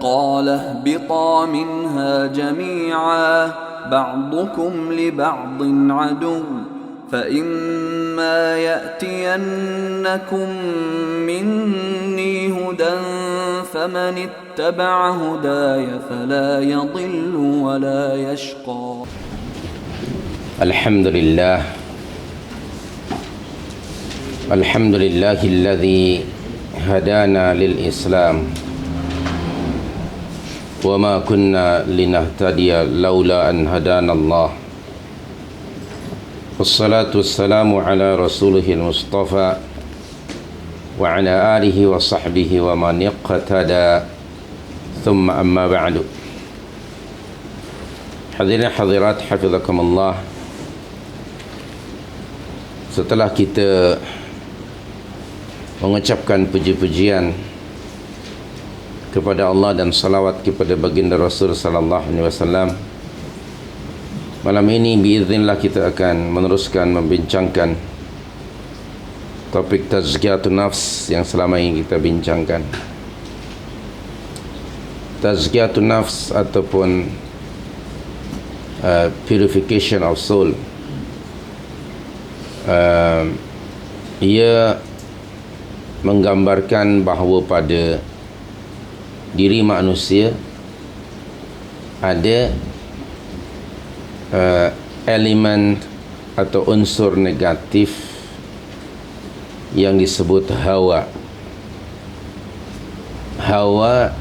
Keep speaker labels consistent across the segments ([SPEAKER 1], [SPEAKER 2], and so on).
[SPEAKER 1] قال اهبطا منها جميعا بعضكم لبعض عدو فإما يأتينكم مني هدى فمن اتبع هداي فلا يضل ولا يشقى.
[SPEAKER 2] الحمد لله الذي هدانا للإسلام وما كنا لنهتدي لولا أن هدانا الله والصلاة والسلام على رسوله المصطفى وعلى آله وصحبه ومن اقتدى ثم أما بعد. Hadirin hadirat hafizakumullah, setelah kita mengucapkan puji-pujian kepada Allah dan salawat kepada baginda Rasul sallallahu alaihi wasallam, malam ini biiznillah kita akan meneruskan membincangkan topik tazkiyatun nafs yang selama ini kita bincangkan. Tazkiyatun nafs ataupun purification of soul, ia menggambarkan bahawa pada diri manusia ada elemen atau unsur negatif yang disebut hawa. Hawa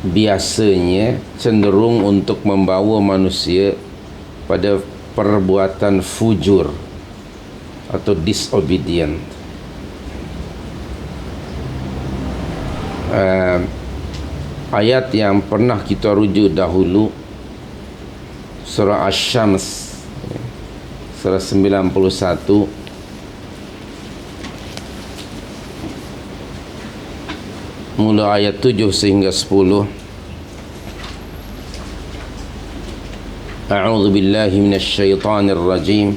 [SPEAKER 2] biasanya cenderung untuk membawa manusia pada perbuatan fujur atau disobedient. Ayat yang pernah kita rujuk dahulu, surah Asy-Syams, surah 91, mula ayat 7 sehingga 10. A'udzu billahi minasy syaithanir rajim.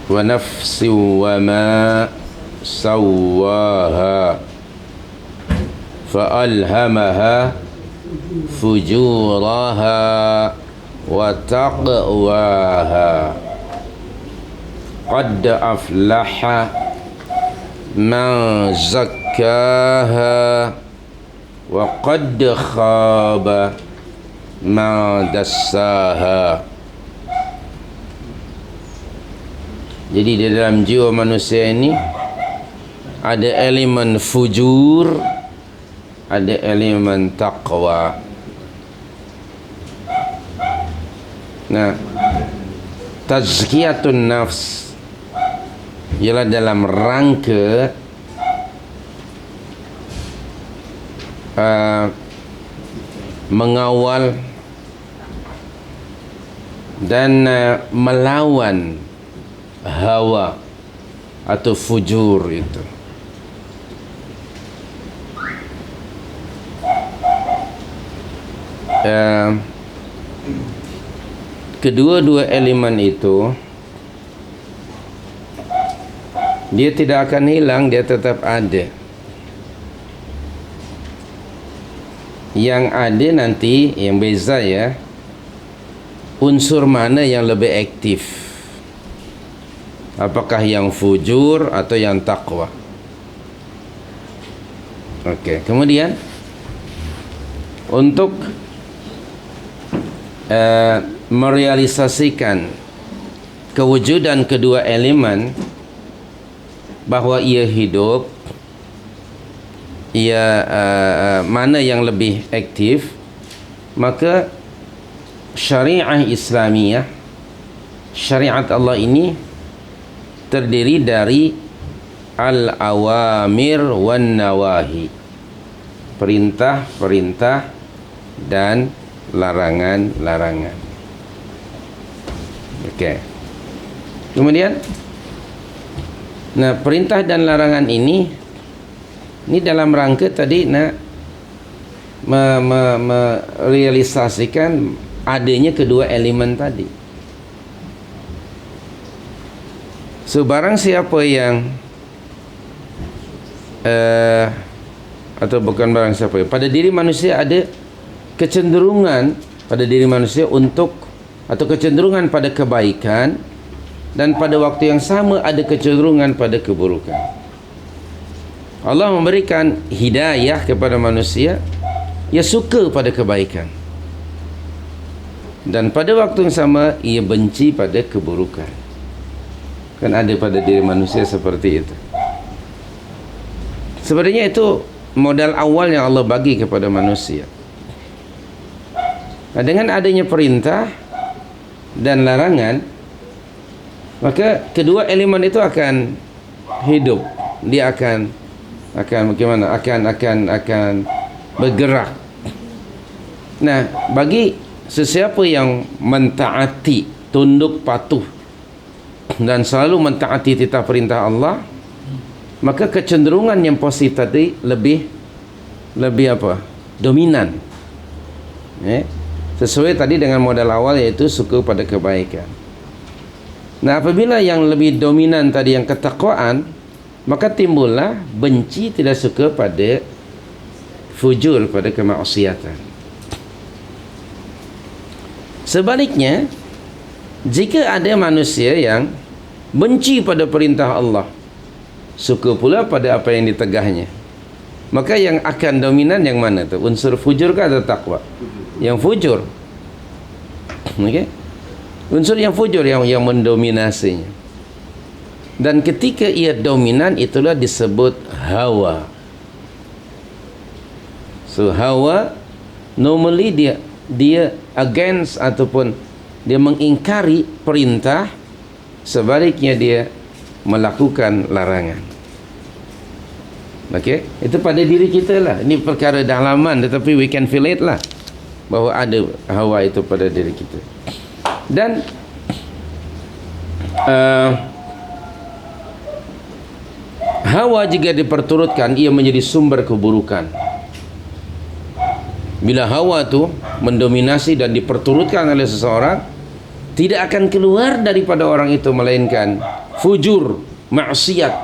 [SPEAKER 2] Wa nafsin wa ma sawwaha fa alhamaha fujuraha wa taqwaha qad aflaha man zakkaha wa qad khaba man dassaha. Jadi di dalam jiwa manusia ini ada elemen fujur, ada elemen taqwa. Nah, tazkiyatun nafs ialah dalam rangka mengawal dan melawan hawa atau fujur itu. Kedua-dua elemen itu dia tidak akan hilang, dia tetap ada. Yang ada nanti yang beza ya, unsur mana yang lebih aktif, apakah yang fujur atau yang taqwa. Okey, kemudian untuk merealisasikan kewujudan kedua elemen, bahawa ia hidup, ia mana yang lebih aktif, maka syariah Islamiyah, syariat Allah ini terdiri dari al-awamir wan nawahi, perintah-perintah dan larangan-larangan. Okey. Kemudian, nah, perintah dan larangan ini dalam rangka tadi nak merealisasikan adanya kedua elemen tadi. So barang siapa yang atau bukan barang siapa, pada diri manusia ada kecenderungan pada diri manusia untuk, atau kecenderungan pada kebaikan, dan pada waktu yang sama ada kecenderungan pada keburukan. Allah memberikan hidayah kepada manusia, ia suka pada kebaikan, dan pada waktu yang sama ia benci pada keburukan. Kan ada pada diri manusia seperti itu. Sebenarnya itu modal awal yang Allah bagi kepada manusia. Nah, dengan adanya perintah dan larangan, maka kedua elemen itu akan hidup. Dia akan bagaimana? Akan bergerak. Nah, bagi sesiapa yang mentaati, tunduk patuh dan selalu mentaati titah perintah Allah, maka kecenderungan yang positif tadi lebih apa? Dominan. Sesuai tadi dengan modal awal, yaitu suka pada kebaikan. Nah, apabila yang lebih dominan tadi yang ketakwaan, maka timbullah benci, tidak suka pada fujur, pada kemaksiatan. Sebaliknya, jika ada manusia yang benci pada perintah Allah, suka pula pada apa yang ditegahnya, maka yang akan dominan yang mana tu? Unsur fujur atau takwa? Yang fujur. Okey. Unsur yang fujur yang mendominasinya. Dan ketika ia dominan, itulah disebut hawa. So hawa normally dia against ataupun dia mengingkari perintah, sebaliknya dia melakukan larangan. Okey, itu pada diri kita lah. Ini perkara dalaman, tetapi we can feel it lah, bahawa ada hawa itu pada diri kita. Dan hawa jika diperturutkan, ia menjadi sumber keburukan. Bila hawa itu mendominasi dan diperturutkan oleh seseorang, tidak akan keluar daripada orang itu melainkan fujur, maksiat,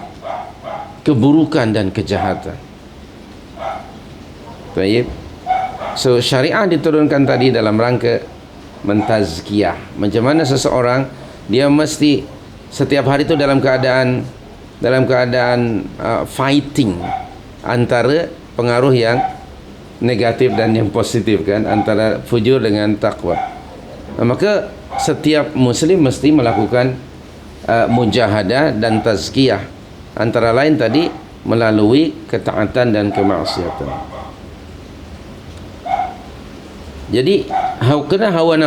[SPEAKER 2] keburukan dan kejahatan. Baik. So syariah diturunkan tadi dalam rangka mentazkiyah. Macam mana seseorang dia mesti setiap hari itu dalam keadaan fighting antara pengaruh yang negatif dan yang positif, kan, antara fujur dengan takwa. Maka setiap muslim mesti melakukan mujahadah dan tazkiyah, antara lain tadi melalui ketaatan dan kemaksiatan. Jadi kerana hawa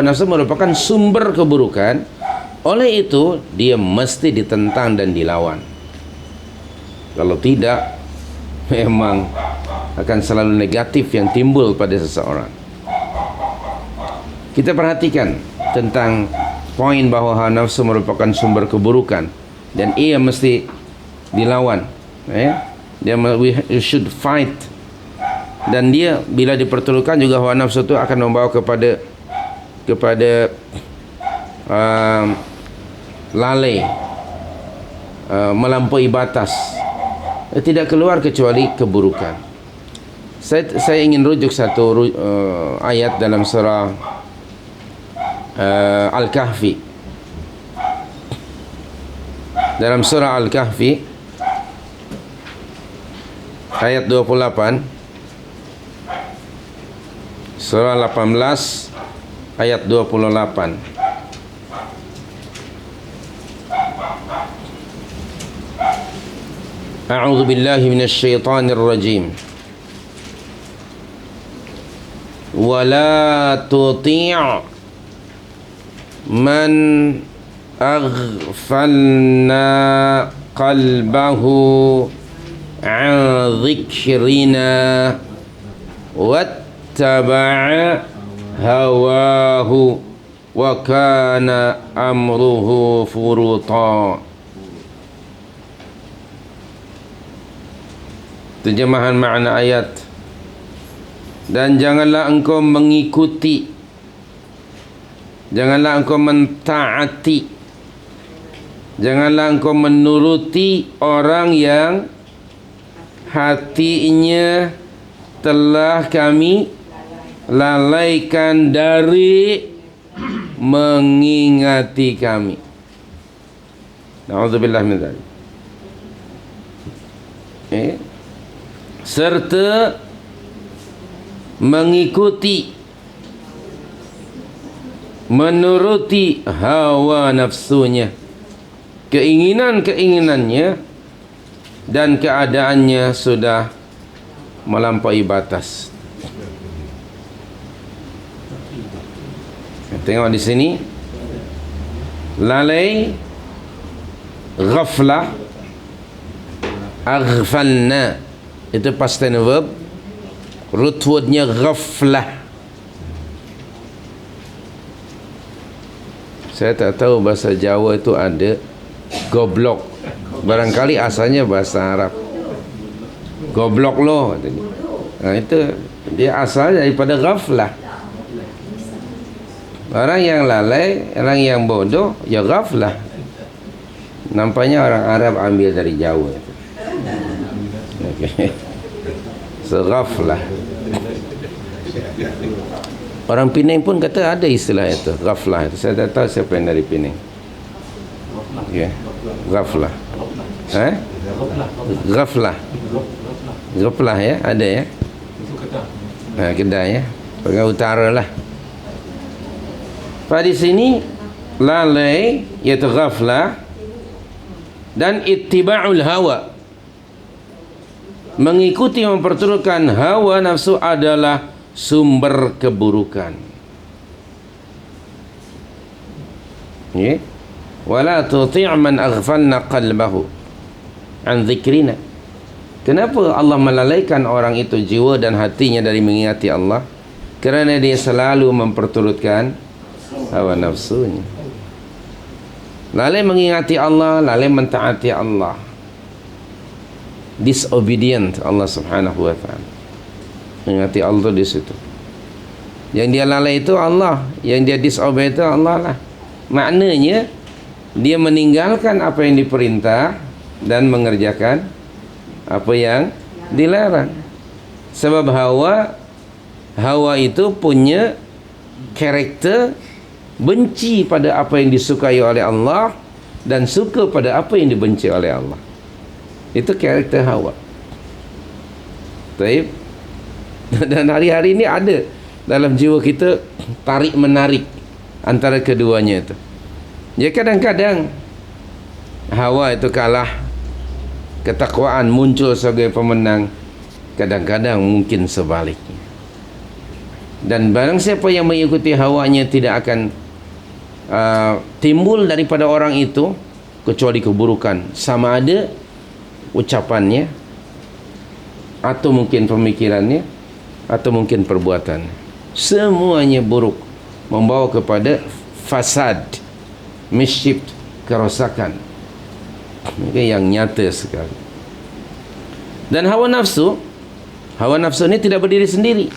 [SPEAKER 2] nafsu merupakan sumber keburukan, oleh itu dia mesti ditentang dan dilawan. Kalau tidak, memang akan selalu negatif yang timbul pada seseorang. Kita perhatikan tentang poin bahawa hawa nafsu merupakan sumber keburukan dan ia mesti dilawan. We should fight. Dan dia bila diperturutkan juga, hawa nafsu itu akan membawa kepada lalai, melampaui batas, tidak keluar kecuali keburukan. Saya ingin rujuk satu ayat dalam surah Al-Kahfi. Dalam surah Al-Kahfi ayat 28, surah 18 ayat 28. A'udzu billahi minasy syaithanir rajim. Wala tuti' man aghfalna qalbahu an dzikrina wattaba'a hawahu wa kana amruhu furuta. Terjemahan makna ayat: dan janganlah engkau mengikuti, janganlah engkau mentaati, janganlah engkau menuruti orang yang hatinya telah kami lalaikan dari mengingati kami. Na'udzubillah min dzalik. Serta mengikuti, menuruti hawa nafsunya, keinginan-keinginannya, dan keadaannya sudah melampaui batas. Tengok di sini, lalai, ghaflah, aghfalna, itu past tense verb, root wordnya ghaflah. Saya tak tahu bahasa Jawa itu ada goblok, barangkali asalnya bahasa Arab. Goblok loh, nah, itu dia asal daripada ghaflah. Orang yang lalai, orang yang bodoh, ya ghaflah. Nampaknya orang Arab ambil dari Jawa. Okay. So ghaflah. Orang Penang pun kata ada istilah itu, ghaflah itu. Saya tak tahu siapa yang dari Penang. Okay. Ghaflah. Ghaflah. Ghaflah ya, ada ya. Kedah ya. Pegang utara lah. Pada sini lalai iaitu ghaflah dan ittiba'ul hawa, mengikuti, memperturutkan hawa nafsu adalah sumber keburukan. Ya. Wala tuti' man aghfalna qalbahu an dzikrina. Kenapa Allah melalaikan orang itu jiwa dan hatinya dari mengingati Allah? Kerana dia selalu memperturutkan hawa nafsunya. Lalai mengingati Allah, lalai mentaati Allah, disobedient Allah Subhanahu wa ta'ala. Mengingati Allah di situ. Yang dia lalai itu Allah, yang dia disobey itu Allah lah. Maknanya dia meninggalkan apa yang diperintah dan mengerjakan apa yang dilarang. Sebab hawa itu punya karakter benci pada apa yang disukai oleh Allah dan suka pada apa yang dibenci oleh Allah. Itu karakter hawa. Baik. Dan hari-hari ini ada dalam jiwa kita tarik menarik antara keduanya itu. Ya, kadang-kadang hawa itu kalah, ketakwaan muncul sebagai pemenang, kadang-kadang mungkin sebaliknya. Dan barang siapa yang mengikuti hawanya tidak akan timbul daripada orang itu kecuali keburukan, sama ada ucapannya atau mungkin pemikirannya atau mungkin perbuatannya. Semuanya buruk, membawa kepada fasad, mischief, kerosakan. Okay, yang nyata sekali. Dan hawa nafsu ini tidak berdiri sendiri.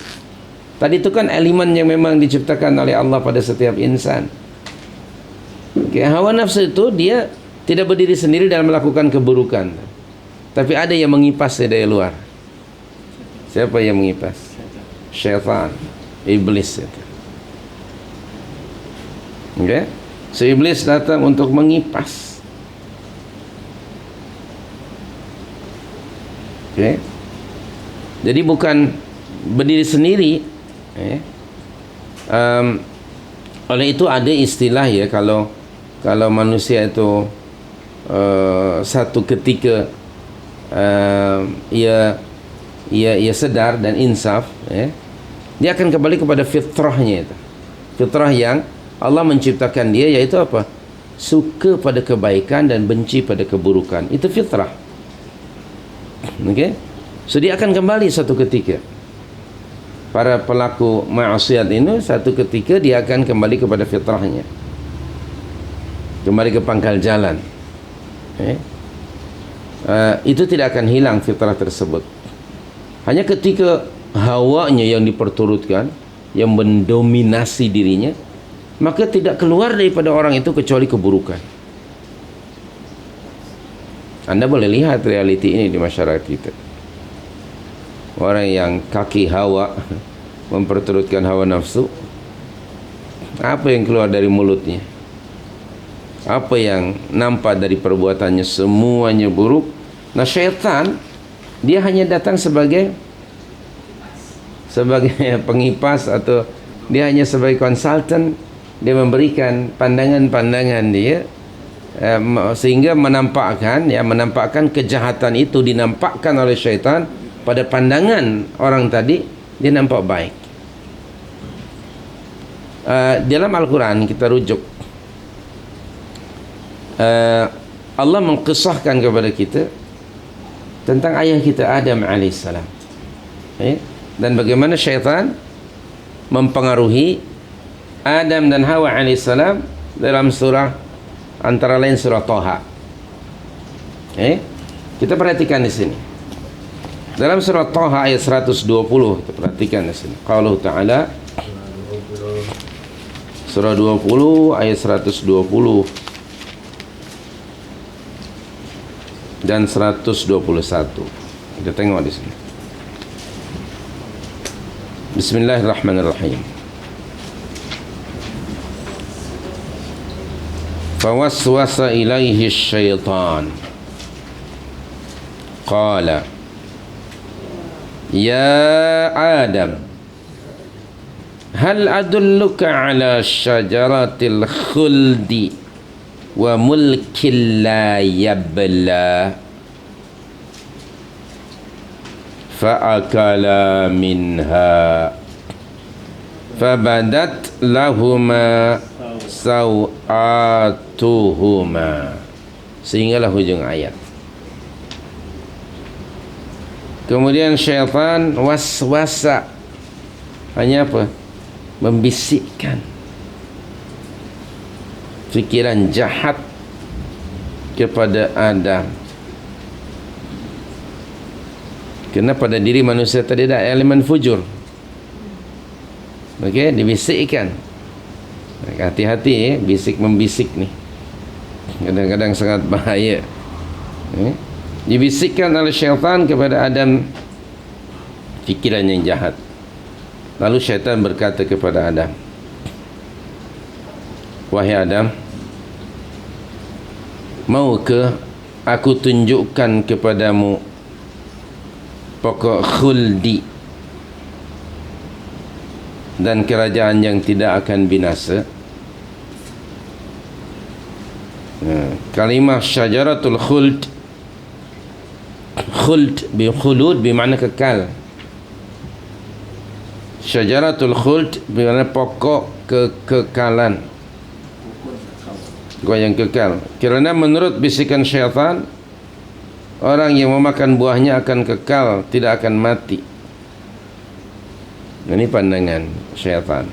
[SPEAKER 2] Tadi itu kan elemen yang memang diciptakan oleh Allah pada setiap insan. Okay, hawa nafsu itu dia tidak berdiri sendiri dalam melakukan keburukan, tapi ada yang mengipasnya dari luar. Siapa yang mengipas? Syaitan, iblis itu. Okay? So iblis datang untuk mengipas. Okay? Jadi bukan berdiri sendiri. Oleh itu ada istilah ya, kalau manusia itu satu ketika ia sedar dan insaf, dia akan kembali kepada fitrahnya itu. Fitrah yang Allah menciptakan dia, yaitu apa? Suka pada kebaikan dan benci pada keburukan. Itu fitrah. Okay? So dia akan kembali satu ketika. Para pelaku maksiat ini satu ketika dia akan kembali kepada fitrahnya, kembali ke pangkal jalan. Itu tidak akan hilang fitrah tersebut. Hanya ketika hawanya yang diperturutkan, yang mendominasi dirinya, maka tidak keluar daripada orang itu kecuali keburukan. Anda boleh lihat realiti ini di masyarakat kita. orang yang kaki hawa, memperturutkan hawa nafsu, apa yang keluar dari mulutnya, apa yang nampak dari perbuatannya, semuanya buruk. Nah, syaitan dia hanya datang sebagai pengipas, atau dia hanya sebagai konsultan. Dia memberikan pandangan-pandangan dia, sehingga menampakkan kejahatan itu dinampakkan oleh syaitan pada pandangan orang tadi, dia nampak baik. Dalam Al-Quran kita rujuk, Allah mengkisahkan kepada kita tentang ayah kita Adam alaihissalam, dan bagaimana syaitan mempengaruhi Adam dan Hawa alaihissalam dalam surah, antara lain surah Thaha. Kita perhatikan di sini. Dalam surah Thaha ayat 120, kita perhatikan di sini. Qauluhu ta'ala, surah 20 ayat 120 dan 121. Kita tengok di sini. Bismillahirrahmanirrahim. Fawaswasa ilaihi syaitan qala ya Adam hal adulluka ala syajaratil khuldi wa mulkin la yabla fa'akala minha fabadat lahuma sawatuhuma, sehinggalah hujung ayat. Kemudian syaitan waswasa, hanya apa? Membisikkan fikiran jahat kepada Adam. Kerana pada diri manusia tadi ada elemen fujur. Okey, dibisikkan. Hati-hati, bisik membisik ni kadang-kadang sangat bahaya. Dibisikkan oleh syaitan kepada Adam fikiran yang jahat. Lalu syaitan berkata kepada Adam, wahai Adam, maukah aku tunjukkan kepadamu pokok khuldi dan kerajaan yang tidak akan binasa? Kalimah syajaratul khuld, khuld khulud bermakna kekal. Syajaratul khuld bermakna pokok kekekalan, pokok yang kekal. Kerana menurut bisikan syaitan, orang yang memakan buahnya akan kekal, tidak akan mati. Ini pandangan syaitan.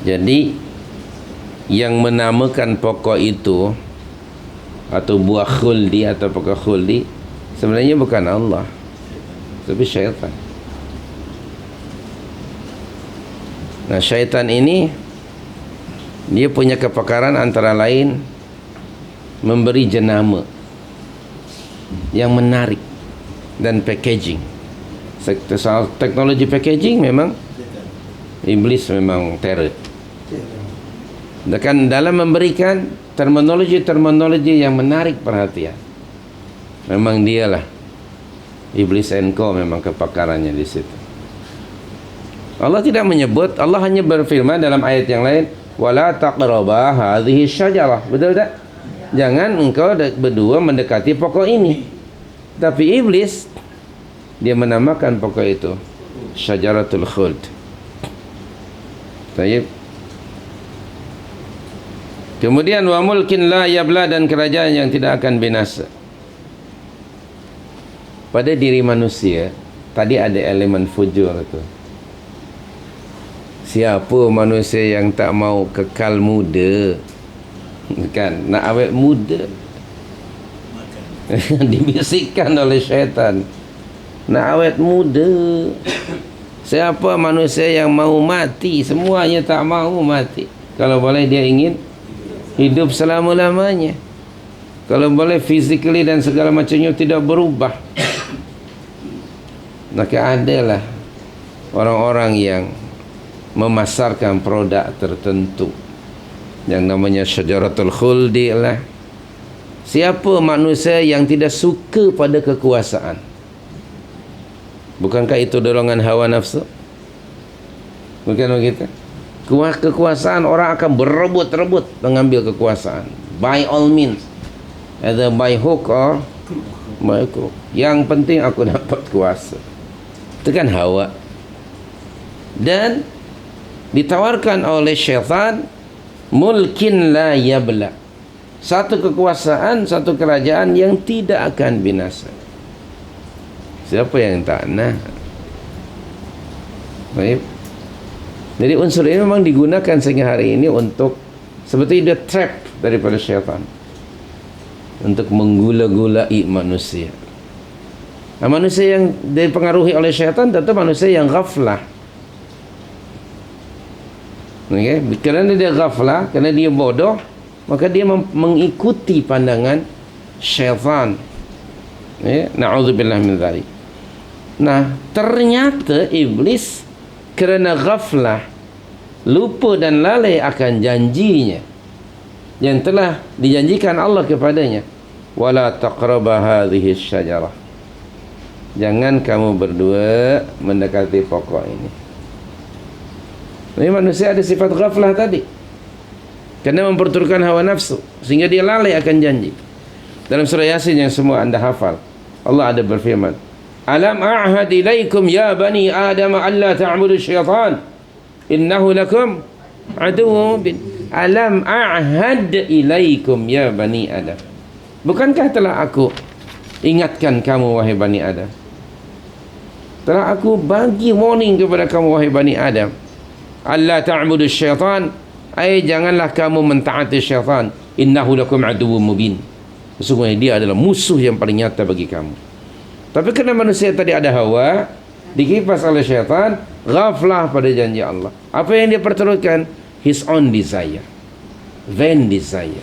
[SPEAKER 2] Jadi yang menamakan pokok itu atau buah khuldi atau pokok khuldi sebenarnya bukan Allah, tapi syaitan. Nah, syaitan ini dia punya kepakaran antara lain memberi jenama yang menarik dan packaging. Teknologi packaging memang iblis, memang terror. Dan dalam memberikan terminologi yang menarik perhatian, memang dialah iblis and co, memang kepakarannya di situ. Allah tidak menyebut, Allah hanya berfirman dalam ayat yang lain, wala taqraba hadhihi syajarah. Betul tak? Jangan engkau berdua mendekati pokok ini. Tapi iblis dia menamakan pokok itu syajaratul khuld. Baik. Kemudian wa mulkin la yabla, dan kerajaan yang tidak akan binasa. Pada diri manusia tadi ada elemen fujur itu. Siapa manusia yang tak mau kekal muda? Kan, nak awet muda. Dibisikkan oleh syaitan, nak awet muda. Siapa manusia yang mau mati? Semuanya tak mau mati. Kalau boleh dia ingin hidup selama-lamanya. kalau boleh physically dan segala macamnya tidak berubah, maka adalah orang-orang yang memasarkan produk tertentu yang namanya syajaratul khuldi lah. Siapa manusia yang tidak suka pada kekuasaan? Bukankah itu dorongan hawa nafsu? Bukan begitu? Kekuasaan, orang akan berebut-rebut mengambil kekuasaan, by all means, either by hook or by crook. Yang penting aku dapat kuasa. Itu kan hawa. Dan ditawarkan oleh syaitan mulkin la yabla, satu kekuasaan, satu kerajaan yang tidak akan binasa. Siapa yang tak nak? Baik. Jadi unsur ini memang digunakan sehingga hari ini untuk seperti dia trap daripada syaitan untuk menggula-gulai manusia. Nah, manusia yang dipengaruhi oleh syaitan tentu manusia yang ghaflah. Okay? Kerana dia ghaflah, kerana dia bodoh, maka dia mengikuti pandangan syaitan. Na'udzubillah min dzalik. Nah, ternyata iblis kerana ghaflah, lupa dan lalai akan janjinya yang telah dijanjikan Allah kepadanya, wala taqraba hadhihi syajarah, jangan kamu berdua mendekati pokok ini. Jadi manusia ada sifat ghaflah tadi kerana memperturutkan hawa nafsu sehingga dia lalai akan janji. Dalam surah Yasin yang semua anda hafal, Allah ada berfirman, alam a'had ilaikum ya bani adam alla ta'budu syaitan innahu lakum aduwwun mubin. Alam a'had ilaikum ya bani adam, bukankah telah aku ingatkan kamu wahai bani adam, telah aku bagi warning kepada kamu wahai bani adam, alla ta'budu syaitan, ay janganlah kamu mentaati syaitan, innahu lakum aduwwun mubin, sesungguhnya dia adalah musuh yang paling nyata bagi kamu. Tapi kerana manusia tadi ada hawa, dikipas oleh syaitan, ghaflah pada janji Allah. Apa yang dia perturutkan? His own desire, vain desire,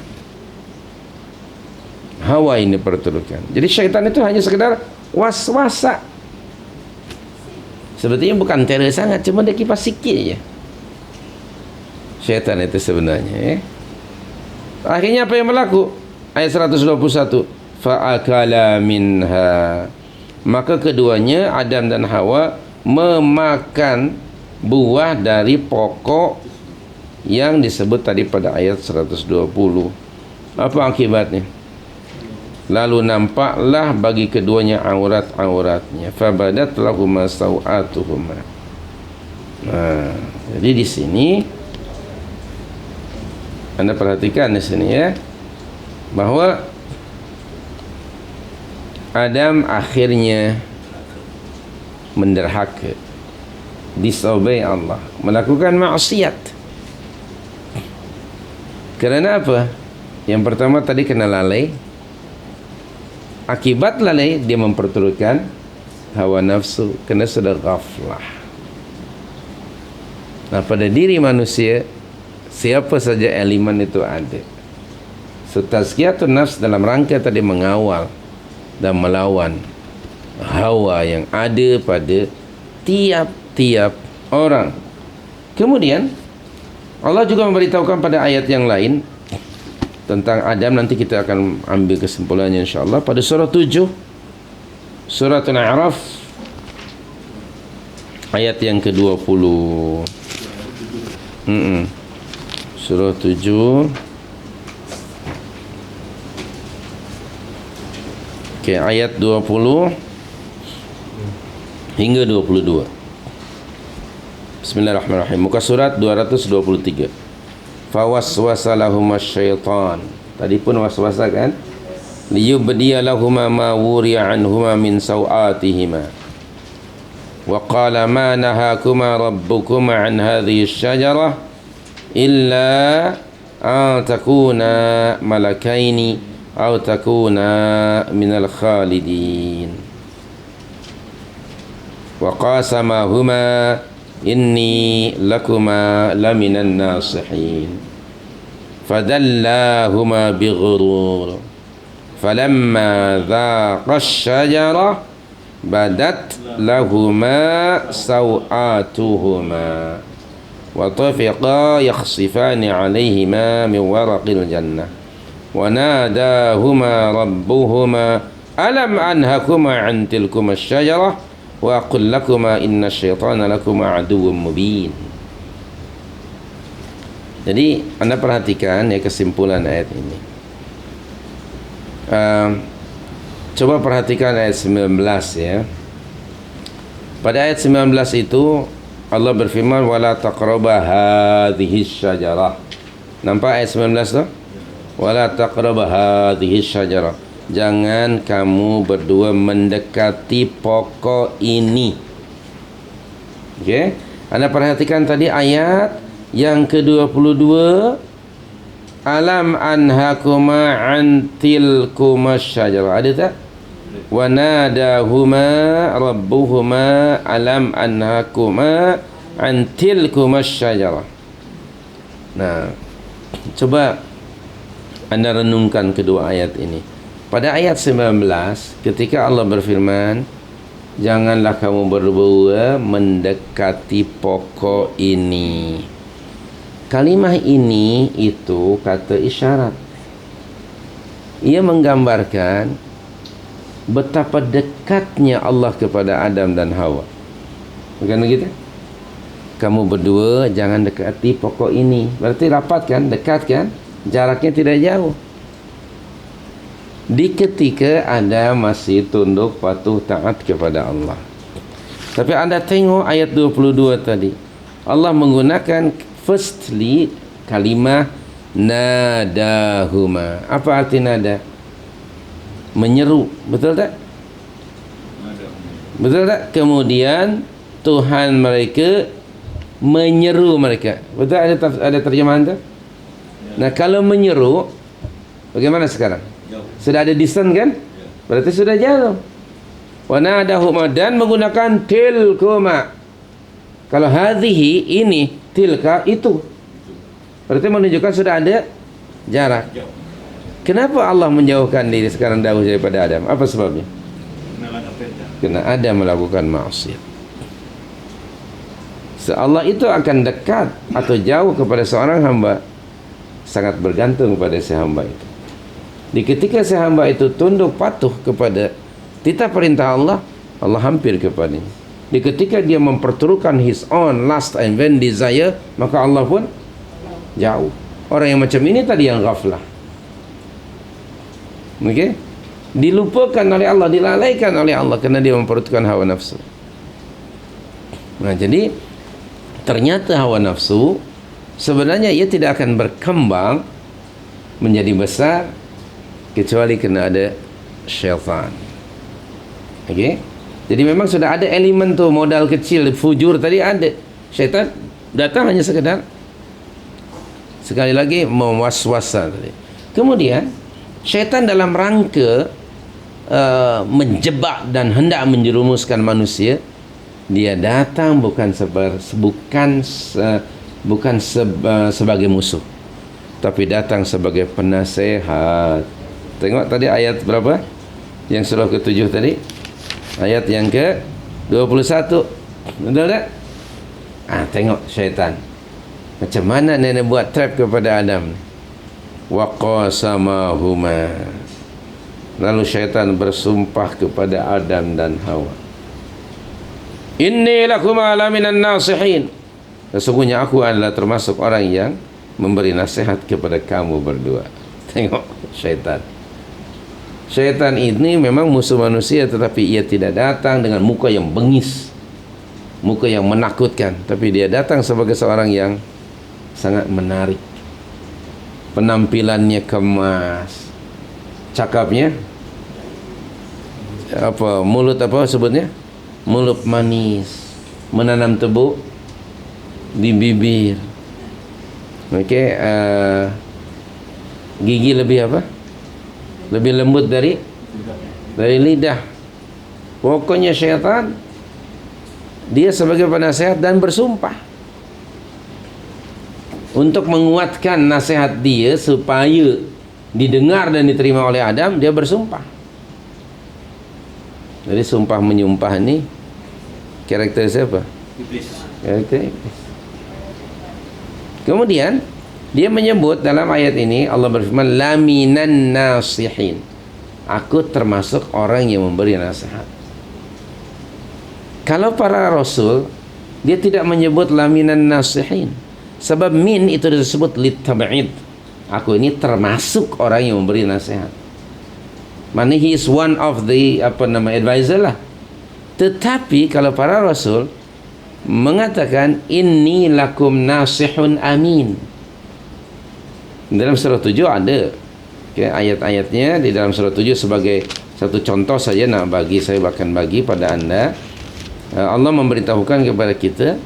[SPEAKER 2] hawa ini perturutkan. Jadi syaitan itu hanya sekedar was-wasa, sebetulnya bukan teror sangat, cuma dia kipas sikit je syaitan itu sebenarnya. Akhirnya apa yang berlaku? Ayat 121, fa'akala minha, maka keduanya Adam dan Hawa memakan buah dari pokok yang disebut tadi pada ayat 120. Apa akibatnya? Lalu nampaklah bagi keduanya aurat-auratnya, fabadat lahuma sawatuhuma. Jadi di sini anda perhatikan di sini ya, bahawa Adam akhirnya menderhaka, disobey Allah, melakukan maksiat. Kerana apa? Yang pertama tadi kena lalai. Akibat lalai dia memperturutkan hawa nafsu, kena sudah ghaflah. Nah, pada diri manusia siapa saja elemen itu ada. So, tazkiyatun nafs dalam rangka tadi mengawal dan melawan hawa yang ada pada tiap-tiap orang. Kemudian Allah juga memberitahukan pada ayat yang lain tentang Adam. Nanti kita akan ambil kesimpulannya insyaAllah pada surah 7, surah Al-A'raf, ayat yang ke-20. Surah 7, ayat 20 hingga 22. Bismillahirrahmanirrahim. Muka surat 223. Fawaswasa lahum syaitan. Tadi pun waswasa kan? Liyubdiya lahuma ma wuriya anhuma min sawatihima. Wa qala ma nahakuma rabbukuma an hadhihi syajarah illa an takuna malakaini aw takuna minal khalidin. Wa qasamahuma inni lakuma laminan nasihin fadallahuma bighurur falamma dhaqa asy-syajarah badat lahuma sawatuhuma wa tafiqa yakhsifani 'alaihima min waraqil jannah wa nadahuma rabbuhuma alam anhakuma 'an tilkuma asy-syajarah wa aqul lakuma inna syaitana lakuma aduwwum mubin. Jadi anda perhatikan ya kesimpulan ayat ini. Coba perhatikan ayat 19 ya. Pada ayat 19 itu Allah berfirman wala taqraba hadhihi syajarah. Nampak ayat 19 tu? Wala taqraba hadhihi syajarah. Jangan kamu berdua mendekati pokok ini. Okey. Anda perhatikan tadi ayat yang ke-22, alam anhakuma an tilkuma syajarah. Ada tak? Wa nadahuma rabbuhuma alam anhakuma an tilkuma syajarah. Nah, coba anda renungkan kedua ayat ini. Pada ayat 19 ketika Allah berfirman janganlah kamu berdua mendekati pokok ini. Kalimah ini itu kata isyarat. Ia menggambarkan betapa dekatnya Allah kepada Adam dan Hawa. Bukan begitu? Kamu berdua jangan dekati pokok ini. Berarti rapat kan? Dekat kan? Jaraknya tidak jauh. Di ketika Anda masih tunduk patuh taat kepada Allah. Tapi anda tengok ayat 22 tadi. Allah menggunakan firstly kalimah nadahuma. Apa arti nada? Menyeru. Betul tak? Betul tak? Kemudian Tuhan mereka menyeru mereka. Betul ada terjemahan tu? Nah, kalau menyeru bagaimana sekarang? Sudah ada distance kan? Berarti sudah jauh. Wa nadahuma dan menggunakan tilkuma. Kalau hadhihi ini, tilka itu. Berarti menunjukkan sudah ada jarak. Kenapa Allah menjauhkan diri sekarang jauh daripada Adam? Apa sebabnya? Karena Adam melakukan maksiat. Allah itu akan dekat atau jauh kepada seorang hamba sangat bergantung kepada si hamba itu. Di ketika si hamba itu tunduk patuh kepada titah perintah Allah, Allah hampir kepadanya. Di ketika dia memperturukan his own lust and vain desire, maka Allah pun jauh. Orang yang macam ini tadi yang ghaflah. Okey? Dilupakan oleh Allah, dilalaikan oleh Allah kerana dia memperturukan hawa nafsu. Nah, jadi ternyata hawa nafsu sebenarnya ia tidak akan berkembang menjadi besar kecuali kena ada syaitan. Okey? Jadi memang sudah ada elemen tu, modal kecil fujur tadi ada. Syaitan datang hanya sekadar sekali lagi mewaswasa tadi. Kemudian syaitan dalam rangka menjebak dan hendak menjerumuskan manusia, dia datang bukan sebagai musuh, tapi datang sebagai penasehat. Tengok tadi ayat berapa? Yang surah ke-7 tadi. Ayat yang ke-21. Betul tak? Tengok syaitan. Macam mana dia buat trap kepada Adam. Wa qasamahuma. Lalu syaitan bersumpah kepada Adam dan Hawa. Inni lakuma laminan nasihin. Sesungguhnya aku adalah termasuk orang yang memberi nasihat kepada kamu berdua. Tengok syaitan. Syaitan ini memang musuh manusia, tetapi ia tidak datang dengan muka yang bengis, muka yang menakutkan, tapi dia datang sebagai seorang yang sangat menarik. Penampilannya kemas, cakapnya apa, mulut apa sebutnya? Mulut manis, menanam tebu di bibir. Okey, gigi lebih apa? Lebih lembut dari lidah. Pokoknya syaitan dia sebagai penasehat dan bersumpah untuk menguatkan nasihat dia supaya didengar dan diterima oleh Adam, dia bersumpah. Jadi sumpah menyumpah ni karakter siapa?
[SPEAKER 3] Iblis.
[SPEAKER 2] Karakter iblis. Kemudian dia menyebut dalam ayat ini, Allah berfirman, laminan nasihin, aku termasuk orang yang memberi nasihat. Kalau para rasul, dia tidak menyebut laminan nasihin, sebab min itu disebut litab'id, aku ini termasuk orang yang memberi nasihat. Mana he is one of the advisor lah. Tetapi kalau para rasul mengatakan inni lakum nasihun amin, dalam surah 7 ada ayat-ayatnya di dalam surah 7 sebagai satu contoh saja nak bagi, saya akan bagi pada anda. Allah memberitahukan kepada kita,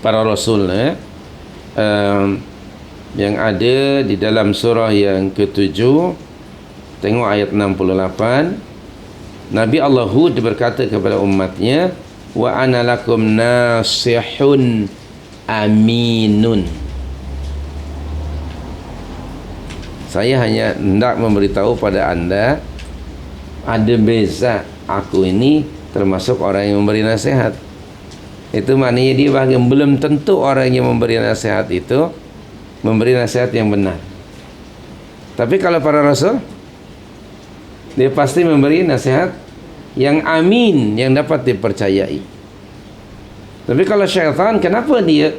[SPEAKER 2] para rasul yang ada di dalam surah yang ke-7, tengok ayat 68. Nabi Allah Hud berkata kepada umatnya, wa ana lakum nasihun aminun, saya hanya hendak memberitahu pada anda, ada beza, aku ini termasuk orang yang memberi nasihat. Itu maknanya dia bahagian belum tentu orang yang memberi nasihat itu memberi nasihat yang benar. Tapi kalau para rasul, dia pasti memberi nasihat yang amin, yang dapat dipercayai. Tapi kalau syaitan, kenapa dia